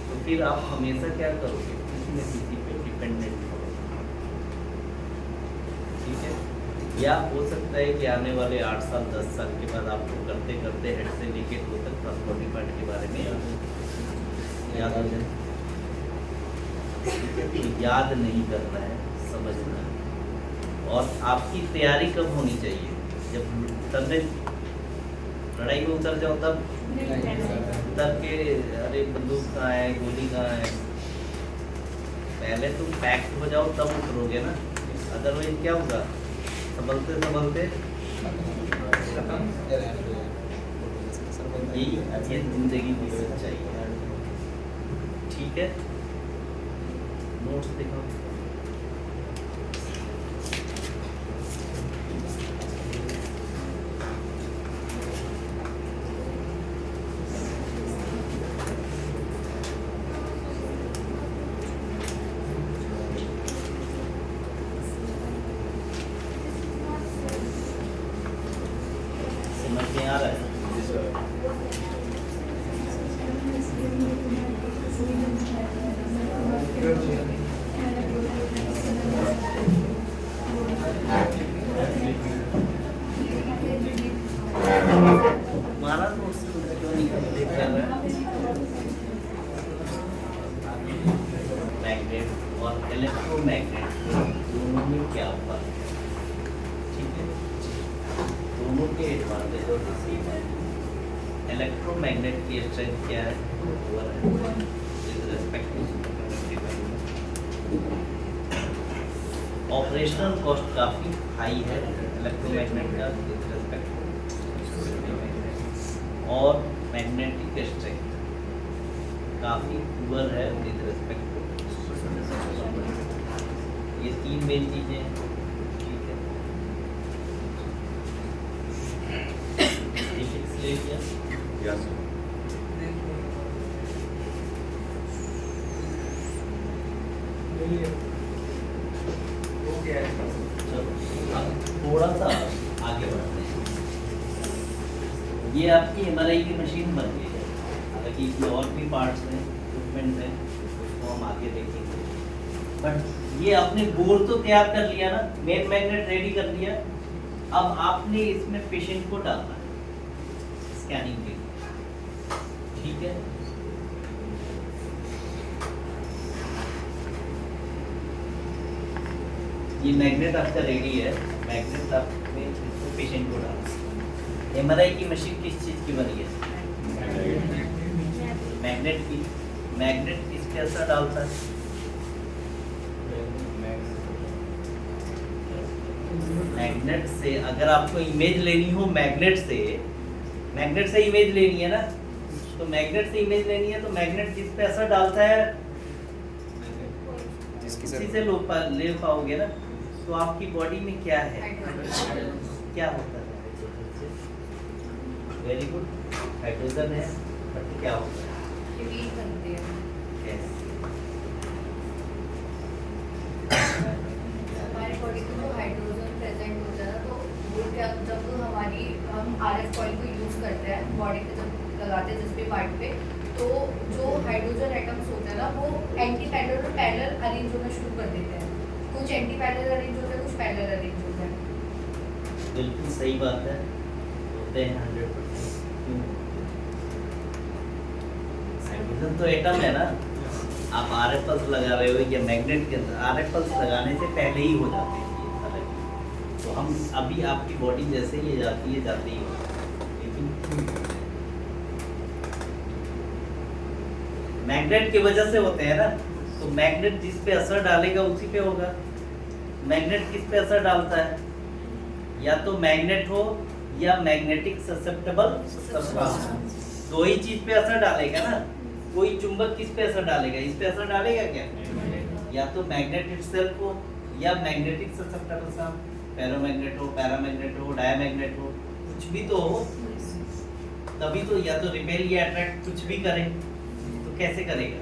तो फिर आप हमेशा क्या करोगे, किसी न किसी पे डिपेंडेंट करोगे, ठीक है। या हो सकता है कि आने वाले 8 साल 10 साल के बाद आपको करते करते हेड से लेके टो तक ट्रांसपोर्टी पार्ट के बारे में याद हो जाए। तो याद नहीं करना है, समझना है। और आपकी तैयारी कब होनी चाहिए, जब उतरने लड़ाई में उतर जाओ तब उतर के अरे बंदूक कहाँ है, गोली कहाँ है, पहले तुम पैक्ट हो जाओ तब उतरोगे ना। अदरवाइज क्या होगा, संभलते संभलते ये जिंदगी की सच्चाई है, ठीक है। नोट्स दिखाओ। समझ में आ रहा है? हमारा नोट्स क्यों नहीं कंप्लीट कर रहा है? मैग्नेट और इलेक्ट्रोमैग्नेट दोनों में क्या फर्क है, ठीक है। दोनों के एडवांटेज और डिसएडवांटेज। इलेक्ट्रोमैग्नेट की स्ट्रेंथ क्या है, with respect to operational cost काफ़ी हाई है इलेक्ट्रोमैग्नेट का विद रिस्पेक्ट टू, और मैग्नेटिक स्ट्रेंथ काफ़ी पुअर है विद रिस्पेक्ट टू। ये तीन मेन चीज़ें हैं, ठीक है। ले लिया यस चलो अब थोड़ा सा आगे बढ़ते हैं। ये आपकी MRI की मशीन बन गई है, हालांकि इसमें और भी पार्ट्स हैं, इक्विपमेंट्स हैं, उसको हम आगे देखेंगे। बट ये आपने बोर्ड तो तैयार कर लिया ना, मेन मैग्नेट रेडी कर लिया। अब आपने इसमें पेशेंट को डालना है स्कैनिंग के लिए, ठीक है। ये मैग्नेट आपका रेडी है, मैग्नेट आपने इसको पेशेंट को डालना। MRI की मशीन किस चीज़ की बनी है, मैग्नेट की। मैग्नेट किस पे असर डालता है, मैग्नेट से। अगर आपको इमेज लेनी हो मैग्नेट से इमेज लेनी है ना, तो मैग्नेट से इमेज लेनी है तो मैग्नेट जिस पे असर डालता है उसी से ले पाओगे ना। तो आपकी बॉडी में क्या है, क्या होता है, वेरी गुड, हाइड्रोजन है, बट क्या होता है, हीट बनती है। कैसे? हमारी बॉडी में जो हाइड्रोजन प्रेजेंट होता है, तो वो क्या, जब हम RF कॉइल को यूज़ करते हैं बॉडी पे, जब लगाते हैं जिस भी पार्ट पे, तो जो हाइड्रोजन एटम्स होते हैं ना, वो एंटी पैरेलल और पैरेलल अरेंज होना शुरू कर देते हैं। कुछ एंटी पैरेलल अरेंज होते हैं, कुछ पैरेलल अरेंज होते हैं। बिल्कुल सही बात है, होते हैं 100%। हाइड्रोजन तो एटम है ना, आप RF पल्स लगा रहे हो या मैग्नेट के अंदर, RF पल्स लगाने से पहले ही हो जाते हैं ये सारे। तो हम अभी आपकी बॉडी जैसे ही जाती है जाती ही होती है, लेकिन मैग्नेट की वजह से होते हैं ना। तो मैग्नेट जिस पे असर डालेगा उसी पे होगा। मैग्नेट किस पे असर डालता है, या तो मैग्नेट हो या मैग्नेटिक ससेप्टेबल सब्सटेंस। दो ही चीज पे असर डालेगा ना। कोई चुंबक किस पे असर डालेगा, इस पे असर डालेगा क्या? या तो मैग्नेट इटसेल्फ हो या मैग्नेटिक ससेप्टेबल सा, फेरोमैग्नेट हो, पैरामैग्नेट हो, डायमैग्नेट हो, कुछ भी तो हो। तभी तो या तो रिपेल या अट्रैक्ट कुछ भी करे। तो कैसे करेगा?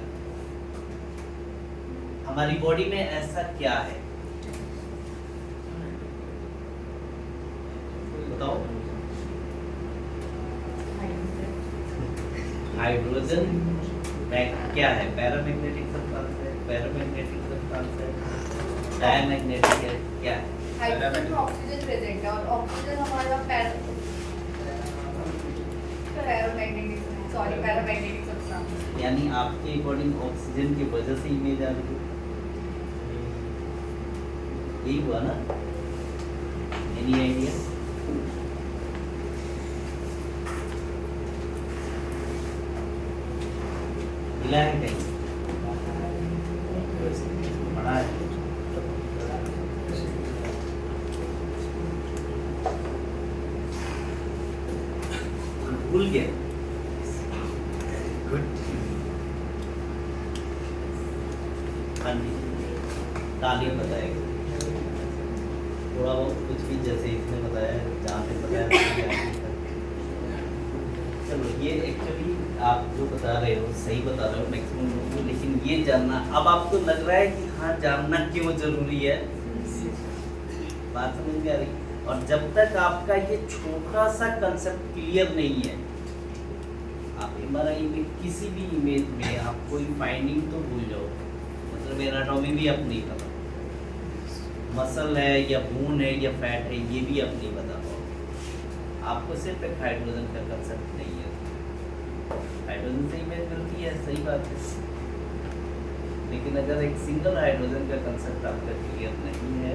हमारी बॉडी में ऐसा क्या है बताओ? हाइड्रोजन क्या है? पैरामैग्नेटिक सब्सटेंस है, पैरामैग्नेटिक सब्सटेंस है, डायमैग्नेटिक है, क्या है? हाइड्रोजन में ऑक्सीजन प्रेजेंट है और ऑक्सीजन हमारा पैरामैग्नेटिक सब्सटेंस। यानी आपके अकॉर्डिंग ऑक्सीजन की वजह से इमेज आ रही है, यही हुआ ना? Any idea? मिला है कहीं? पढ़ा है? भूल गया? हाँ जी, तालीम बताएगा थोड़ा बहुत कुछ भी, जैसे इसने बताया, जहाँ पे बताया। चलो ये एक्चुअली आप जो बता रहे हो सही बता रहे हो मैक्सिमम लोगों को, लेकिन ये जानना अब आपको लग रहा है कि हाँ जानना क्यों जरूरी है, बात समझ में आ रही? और जब तक आपका ये छोटा सा कंसेप्ट क्लियर नहीं है, आप एमआरआई में किसी भी इमेज में आप कोई फाइंडिंग तो भूल जाओ, मतलब एनाटॉमी भी आप नहीं पता, मसल है या बोन है या फैट है ये भी आप नहीं बता पाओगे। आपको सिर्फ एक हाइड्रोजन का कंसेप्ट नहीं है। हाइड्रोजन से इमेज मिलती है, सही बात है, लेकिन अगर एक सिंगल हाइड्रोजन का कंसेप्ट आपका क्लियर नहीं है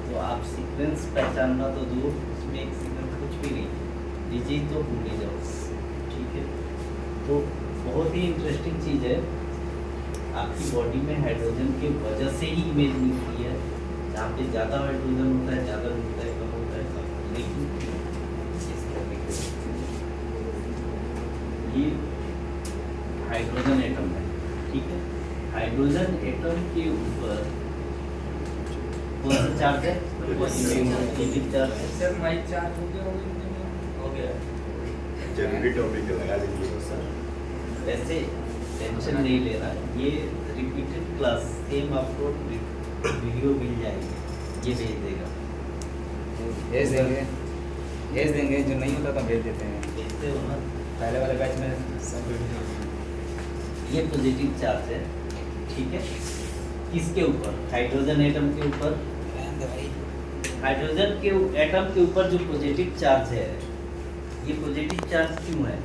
तो आप सीक्वेंस पहचानना तो दूर, उसमें एक सीक्वेंस कुछ भी नहीं, ये चीज़ तो भूल ही जाओ, ठीक है? तो बहुत ही इंटरेस्टिंग चीज़ है, आपकी बॉडी में हाइड्रोजन की वजह से ही इमेज मिलती है। जहाँ पे ज़्यादा हाइड्रोजन होता है, ज़्यादा मिलता है, कम होता है कम, लेकिन ये हाइड्रोजन एटम है, ठीक है? हाइड्रोजन एटम के ऊपर कौन सा चार्ज है? पॉजिटिव चार्ज है। सर माइक चार्ज हो गया जरूरी टॉपिक लगा लीजिए सर वैसे टेंशन नहीं लेना, ये रिपीटेड क्लास सेम आपको वीडियो मिल जाएगी, ये भेज देगा, भेज देंगे जो नहीं होता तो भेज देते हैं। भेजते हो ना? पहले वाले बैच में सब ये पॉजिटिव चार्ज है, ठीक है? किसके ऊपर? हाइड्रोजन एटम के ऊपर। हाइड्रोजन के एटम के ऊपर जो पॉजिटिव चार्ज है, ये पॉजिटिव चार्ज क्यों है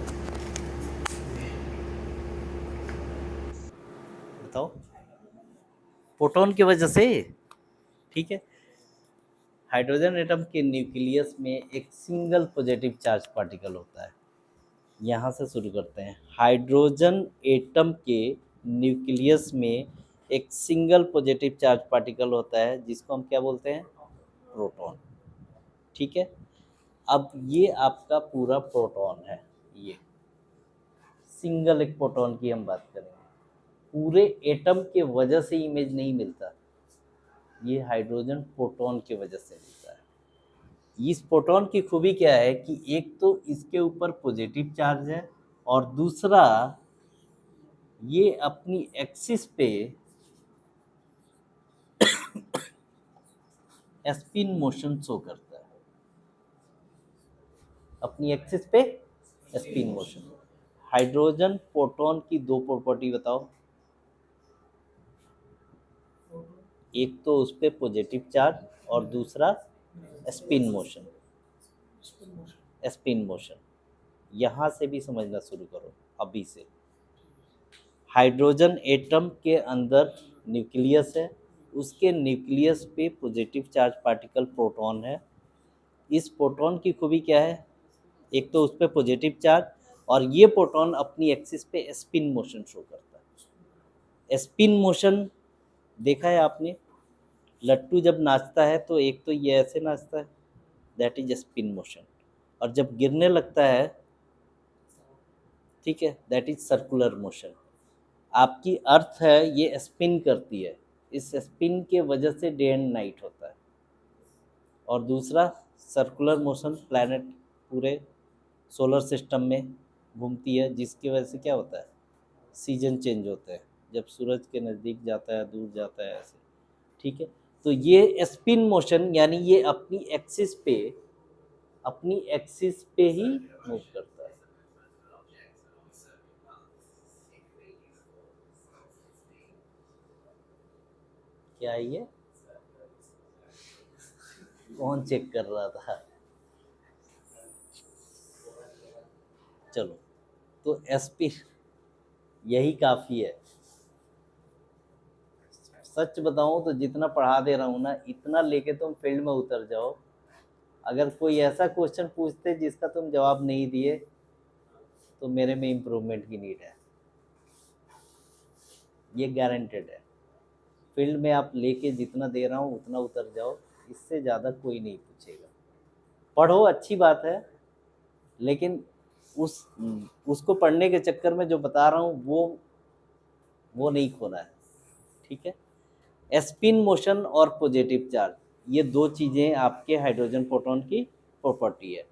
बताओ? प्रोटॉन की वजह से, ठीक है? हाइड्रोजन एटम के न्यूक्लियस में एक सिंगल पॉजिटिव चार्ज पार्टिकल होता है। यहाँ से शुरू करते हैं। हाइड्रोजन एटम के न्यूक्लियस में एक सिंगल पॉजिटिव चार्ज पार्टिकल होता है जिसको हम क्या बोलते हैं? प्रोटॉन, ठीक है? अब ये आपका पूरा प्रोटॉन है, ये सिंगल एक प्रोटॉन की हम बात करेंगे। पूरे एटम के वजह से इमेज नहीं मिलता, ये हाइड्रोजन प्रोटॉन की वजह से मिलता है। इस प्रोटॉन की खूबी क्या है कि एक तो इसके ऊपर पॉजिटिव चार्ज है और दूसरा ये अपनी एक्सिस पे स्पिन मोशन शो करता है, अपनी एक्सिस पे स्पिन मोशन। हाइड्रोजन प्रोटॉन की दो प्रॉपर्टी बताओ। एक तो उस पे पॉजिटिव चार्ज और दूसरा स्पिन मोशन। स्पिन मोशन यहाँ से भी समझना शुरू करो अभी से। हाइड्रोजन एटम के अंदर न्यूक्लियस है, उसके न्यूक्लियस पे पॉजिटिव चार्ज पार्टिकल प्रोटॉन है। इस प्रोटॉन की खूबी क्या है? एक तो उस पे पॉजिटिव चार्ज और ये प्रोटॉन अपनी एक्सिस पे स्पिन मोशन शो करता है। स्पिन मोशन देखा है आपने? लट्टू जब नाचता है तो एक तो ये ऐसे नाचता है, दैट इज स्पिन मोशन, और जब गिरने लगता है ठीक है, दैट इज सर्कुलर मोशन। आपकी अर्थ है ये स्पिन करती है, इस स्पिन के वजह से डे एंड नाइट होता है। और दूसरा सर्कुलर मोशन, प्लैनेट पूरे सोलर सिस्टम में घूमती है, जिसकी वजह से क्या होता है, सीजन चेंज होते हैं, जब सूरज के नज़दीक जाता है, दूर जाता है, ऐसे। ठीक है, तो ये स्पिन मोशन यानी ये अपनी एक्सिस पे ही मूव करता है। क्या है ये, कौन चेक कर रहा था? चलो, तो एसपी यही काफ़ी है। सच बताऊं तो जितना पढ़ा दे रहा हूँ ना, इतना लेके तुम फील्ड में उतर जाओ। अगर कोई ऐसा क्वेश्चन पूछते जिसका तुम जवाब नहीं दिए तो मेरे में इम्प्रूवमेंट की नीड है, ये गारंटेड है। फील्ड में आप लेके जितना दे रहा हूँ उतना उतर जाओ, इससे ज़्यादा कोई नहीं पूछेगा। पढ़ो, अच्छी बात है, लेकिन उसको पढ़ने के चक्कर में जो बता रहा हूँ वो नहीं खोना है। ठीक है, स्पिन मोशन और पॉजिटिव चार्ज, ये दो चीज़ें आपके हाइड्रोजन प्रोटॉन की प्रॉपर्टी है।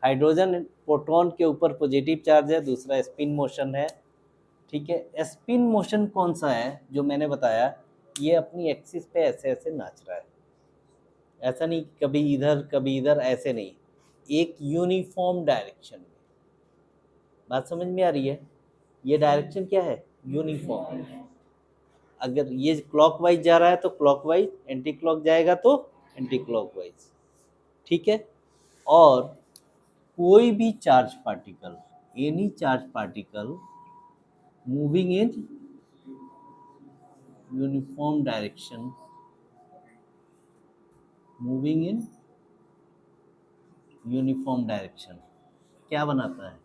हाइड्रोजन प्रोटॉन के ऊपर पॉजिटिव चार्ज है, दूसरा स्पिन मोशन है। ठीक है, स्पिन मोशन कौन सा है जो मैंने बताया, ये अपनी एक्सिस पे ऐसे ऐसे नाच रहा है, ऐसा नहीं कभी इधर ऐसे नहीं, एक यूनिफॉर्म डायरेक्शन में। बात समझ में आ रही है? ये डायरेक्शन क्या है, यूनिफॉर्म। अगर ये क्लॉकवाइज जा रहा है तो क्लॉकवाइज, एंटी क्लॉक जाएगा तो एंटी क्लॉकवाइज। ठीक है, और कोई भी charge particle, any charge particle moving in uniform direction, moving in uniform direction क्या बनाता है,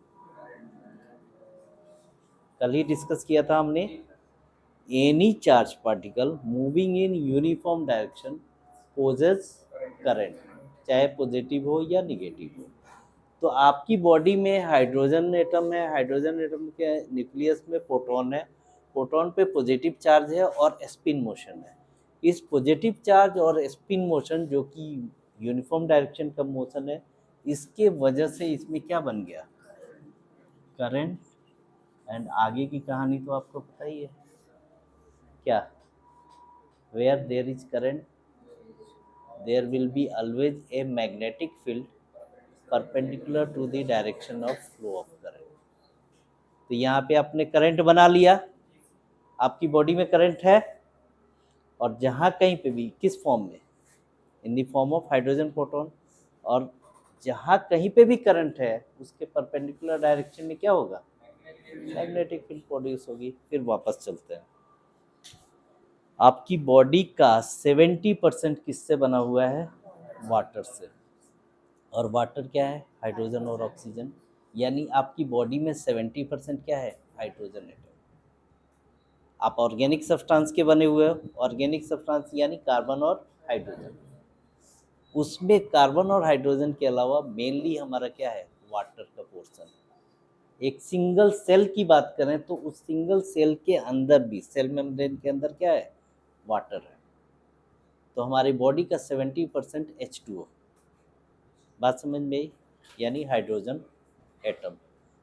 कल ही डिस्कस किया था हमने। Any charge particle moving in uniform direction possess current, चाहे पॉजिटिव हो या निगेटिव हो। तो आपकी बॉडी में हाइड्रोजन एटम है, हाइड्रोजन एटम के न्यूक्लियस में प्रोटॉन है, प्रोटॉन पे पॉजिटिव चार्ज है और स्पिन मोशन है। इस पॉजिटिव चार्ज और स्पिन मोशन जो कि यूनिफॉर्म डायरेक्शन का मोशन है, इसके वजह से इसमें क्या बन गया, करंट। एंड आगे की कहानी तो आपको पता ही है क्या, where there is current there will be always a magnetic field perpendicular to the direction of flow of current. तो यहाँ पे आपने करंट बना लिया, आपकी बॉडी में करंट है, और जहाँ कहीं पे भी, किस फॉर्म में, in the form of hydrogen proton, और जहाँ कहीं पे भी करंट है उसके परपेंडिकुलर डायरेक्शन में क्या होगा, मैग्नेटिक फील्ड प्रोड्यूस होगी। फिर वापस चलते हैं। आपकी बॉडी का 70% किससे बना हुआ है, वाटर से। और वाटर क्या है, हाइड्रोजन और ऑक्सीजन, यानी आपकी बॉडी में 70% क्या है, हाइड्रोजन एटम। आप ऑर्गेनिक सब्सटेंस के बने हुए हो, ऑर्गेनिक सब्सटेंस यानी कार्बन और हाइड्रोजन। उसमें कार्बन और हाइड्रोजन के अलावा मेनली हमारा क्या है, वाटर का पोर्शन। एक सिंगल सेल की बात करें तो उस सिंगल सेल के अंदर भी, सेल मेम्ब्रेन के अंदर क्या है, वाटर है। तो हमारी बॉडी का 70% H2O, बात समझ में आई, यानी हाइड्रोजन एटम।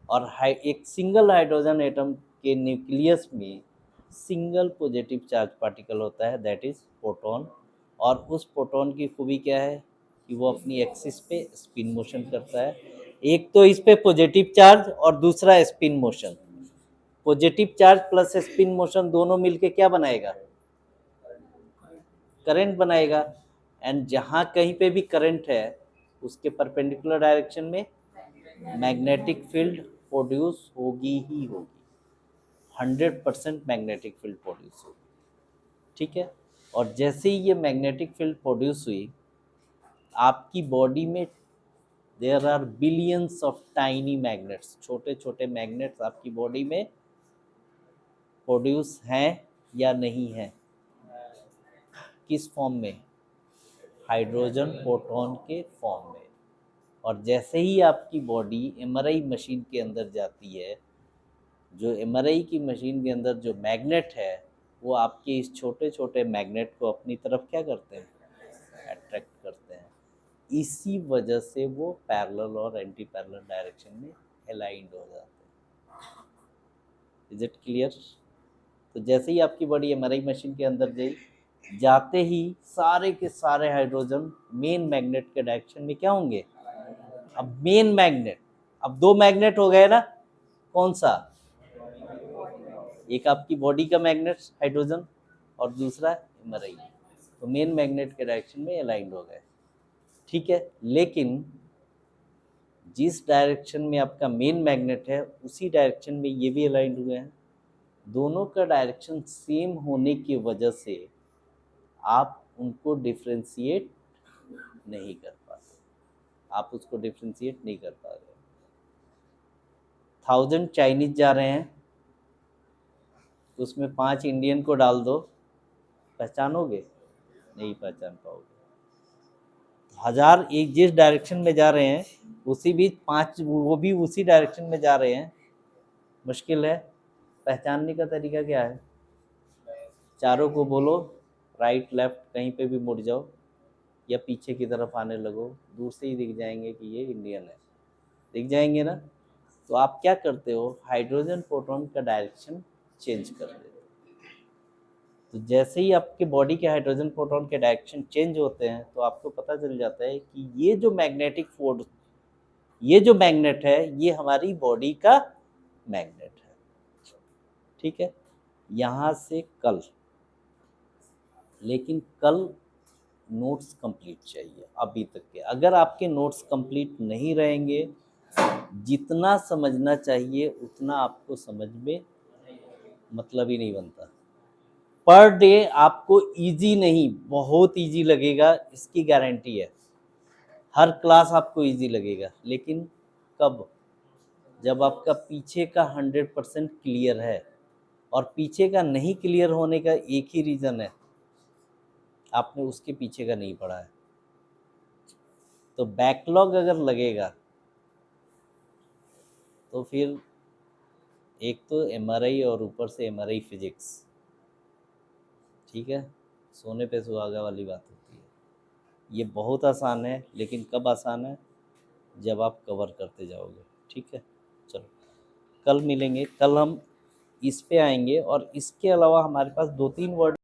और एक सिंगल हाइड्रोजन एटम के न्यूक्लियस में सिंगल पॉजिटिव चार्ज पार्टिकल होता है, दैट इज प्रोटॉन। और उस प्रोटॉन की खूबी क्या है कि वो अपनी एक्सिस पे स्पिन मोशन करता है। एक तो इस पे पॉजिटिव चार्ज और दूसरा spin motion. Positive charge plus spin motion दोनों मिलके क्या बनाएगा, करंट बनाएगा। एंड जहाँ कहीं पे भी करंट है उसके परपेंडिकुलर डायरेक्शन में मैग्नेटिक फील्ड प्रोड्यूस होगी ही होगी, 100% मैग्नेटिक फील्ड प्रोड्यूस होगी। ठीक है, और जैसे ही ये मैग्नेटिक फील्ड प्रोड्यूस हुई, आपकी बॉडी में there are billions of tiny magnets, छोटे छोटे मैग्नेट्स आपकी बॉडी में प्रोड्यूस हैं या नहीं हैं, किस फॉर्म में, हाइड्रोजन प्रोटॉन के फॉर्म में। और जैसे ही आपकी बॉडी MRI मशीन के अंदर जाती है जो एमआरआई की मशीन के अंदर जो मैग्नेट है वो आपके इस छोटे छोटे मैग्नेट को अपनी तरफ क्या करते हैं, अट्रैक्ट करते हैं। इसी वजह से वो पैरेलल और एंटी पैरेलल डायरेक्शन में अलाइंड हो जाते हैं। Is it clear? तो जैसे ही आपकी बॉडी एमआरआई मशीन के अंदर गई, जाते ही सारे के सारे हाइड्रोजन मेन मैग्नेट के डायरेक्शन में क्या होंगे, अब मेन मैग्नेट, अब दो मैग्नेट हो गए ना, कौन सा, एक आपकी बॉडी का मैग्नेट हाइड्रोजन और दूसरा एमआरआई, तो मेन मैग्नेट के डायरेक्शन में अलाइंड हो गए। ठीक है, लेकिन जिस डायरेक्शन में आपका मेन मैग्नेट है उसी डायरेक्शन में ये भी अलाइंड हुए हैं। दोनों का डायरेक्शन सेम होने की वजह से आप उनको डिफ्रेंशिएट नहीं कर पाते, आप उसको डिफ्रेंशिएट नहीं कर पा रहे। 1000 चाइनीज जा रहे हैं, तो उसमें 5 इंडियन को डाल दो, पहचानोगे? नहीं पहचान पाओगे। 1000 एक जिस डायरेक्शन में जा रहे हैं उसी बीच 5 वो भी उसी डायरेक्शन में जा रहे हैं, मुश्किल है। पहचानने का तरीका क्या है, चारों को बोलो राइट लेफ्ट कहीं पे भी मुड़ जाओ या पीछे की तरफ आने लगो, दूर से ही दिख जाएंगे कि ये इंडियन है, दिख जाएंगे ना। तो आप क्या करते हो, हाइड्रोजन प्रोटॉन का डायरेक्शन चेंज कर देते हो। तो जैसे ही आपके बॉडी के हाइड्रोजन प्रोटॉन के डायरेक्शन चेंज होते हैं तो आपको पता चल जाता है कि ये जो मैग्नेटिक फोर्स, ये जो मैग्नेट है ये हमारी बॉडी का मैग्नेट है। ठीक है, यहाँ से कल, लेकिन कल नोट्स कंप्लीट चाहिए अभी तक के। अगर आपके नोट्स कंप्लीट नहीं रहेंगे, जितना समझना चाहिए उतना आपको समझ में मतलब ही नहीं बनता। पर डे आपको इजी नहीं, बहुत इजी लगेगा, इसकी गारंटी है। हर क्लास आपको इजी लगेगा, लेकिन कब, जब आपका पीछे का 100% क्लियर है। और पीछे का नहीं क्लियर होने का एक ही रीज़न है, आपने उसके पीछे का नहीं पढ़ा है। तो बैकलॉग अगर लगेगा तो फिर एक तो एमआरआई और ऊपर से एमआरआई फिजिक्स, ठीक है, सोने पे सुहागा वाली बात होती है। ये बहुत आसान है, लेकिन कब आसान है, जब आप कवर करते जाओगे। ठीक है, चलो कल मिलेंगे, कल हम इस पे आएंगे। और इसके अलावा हमारे पास 2-3 वर्ड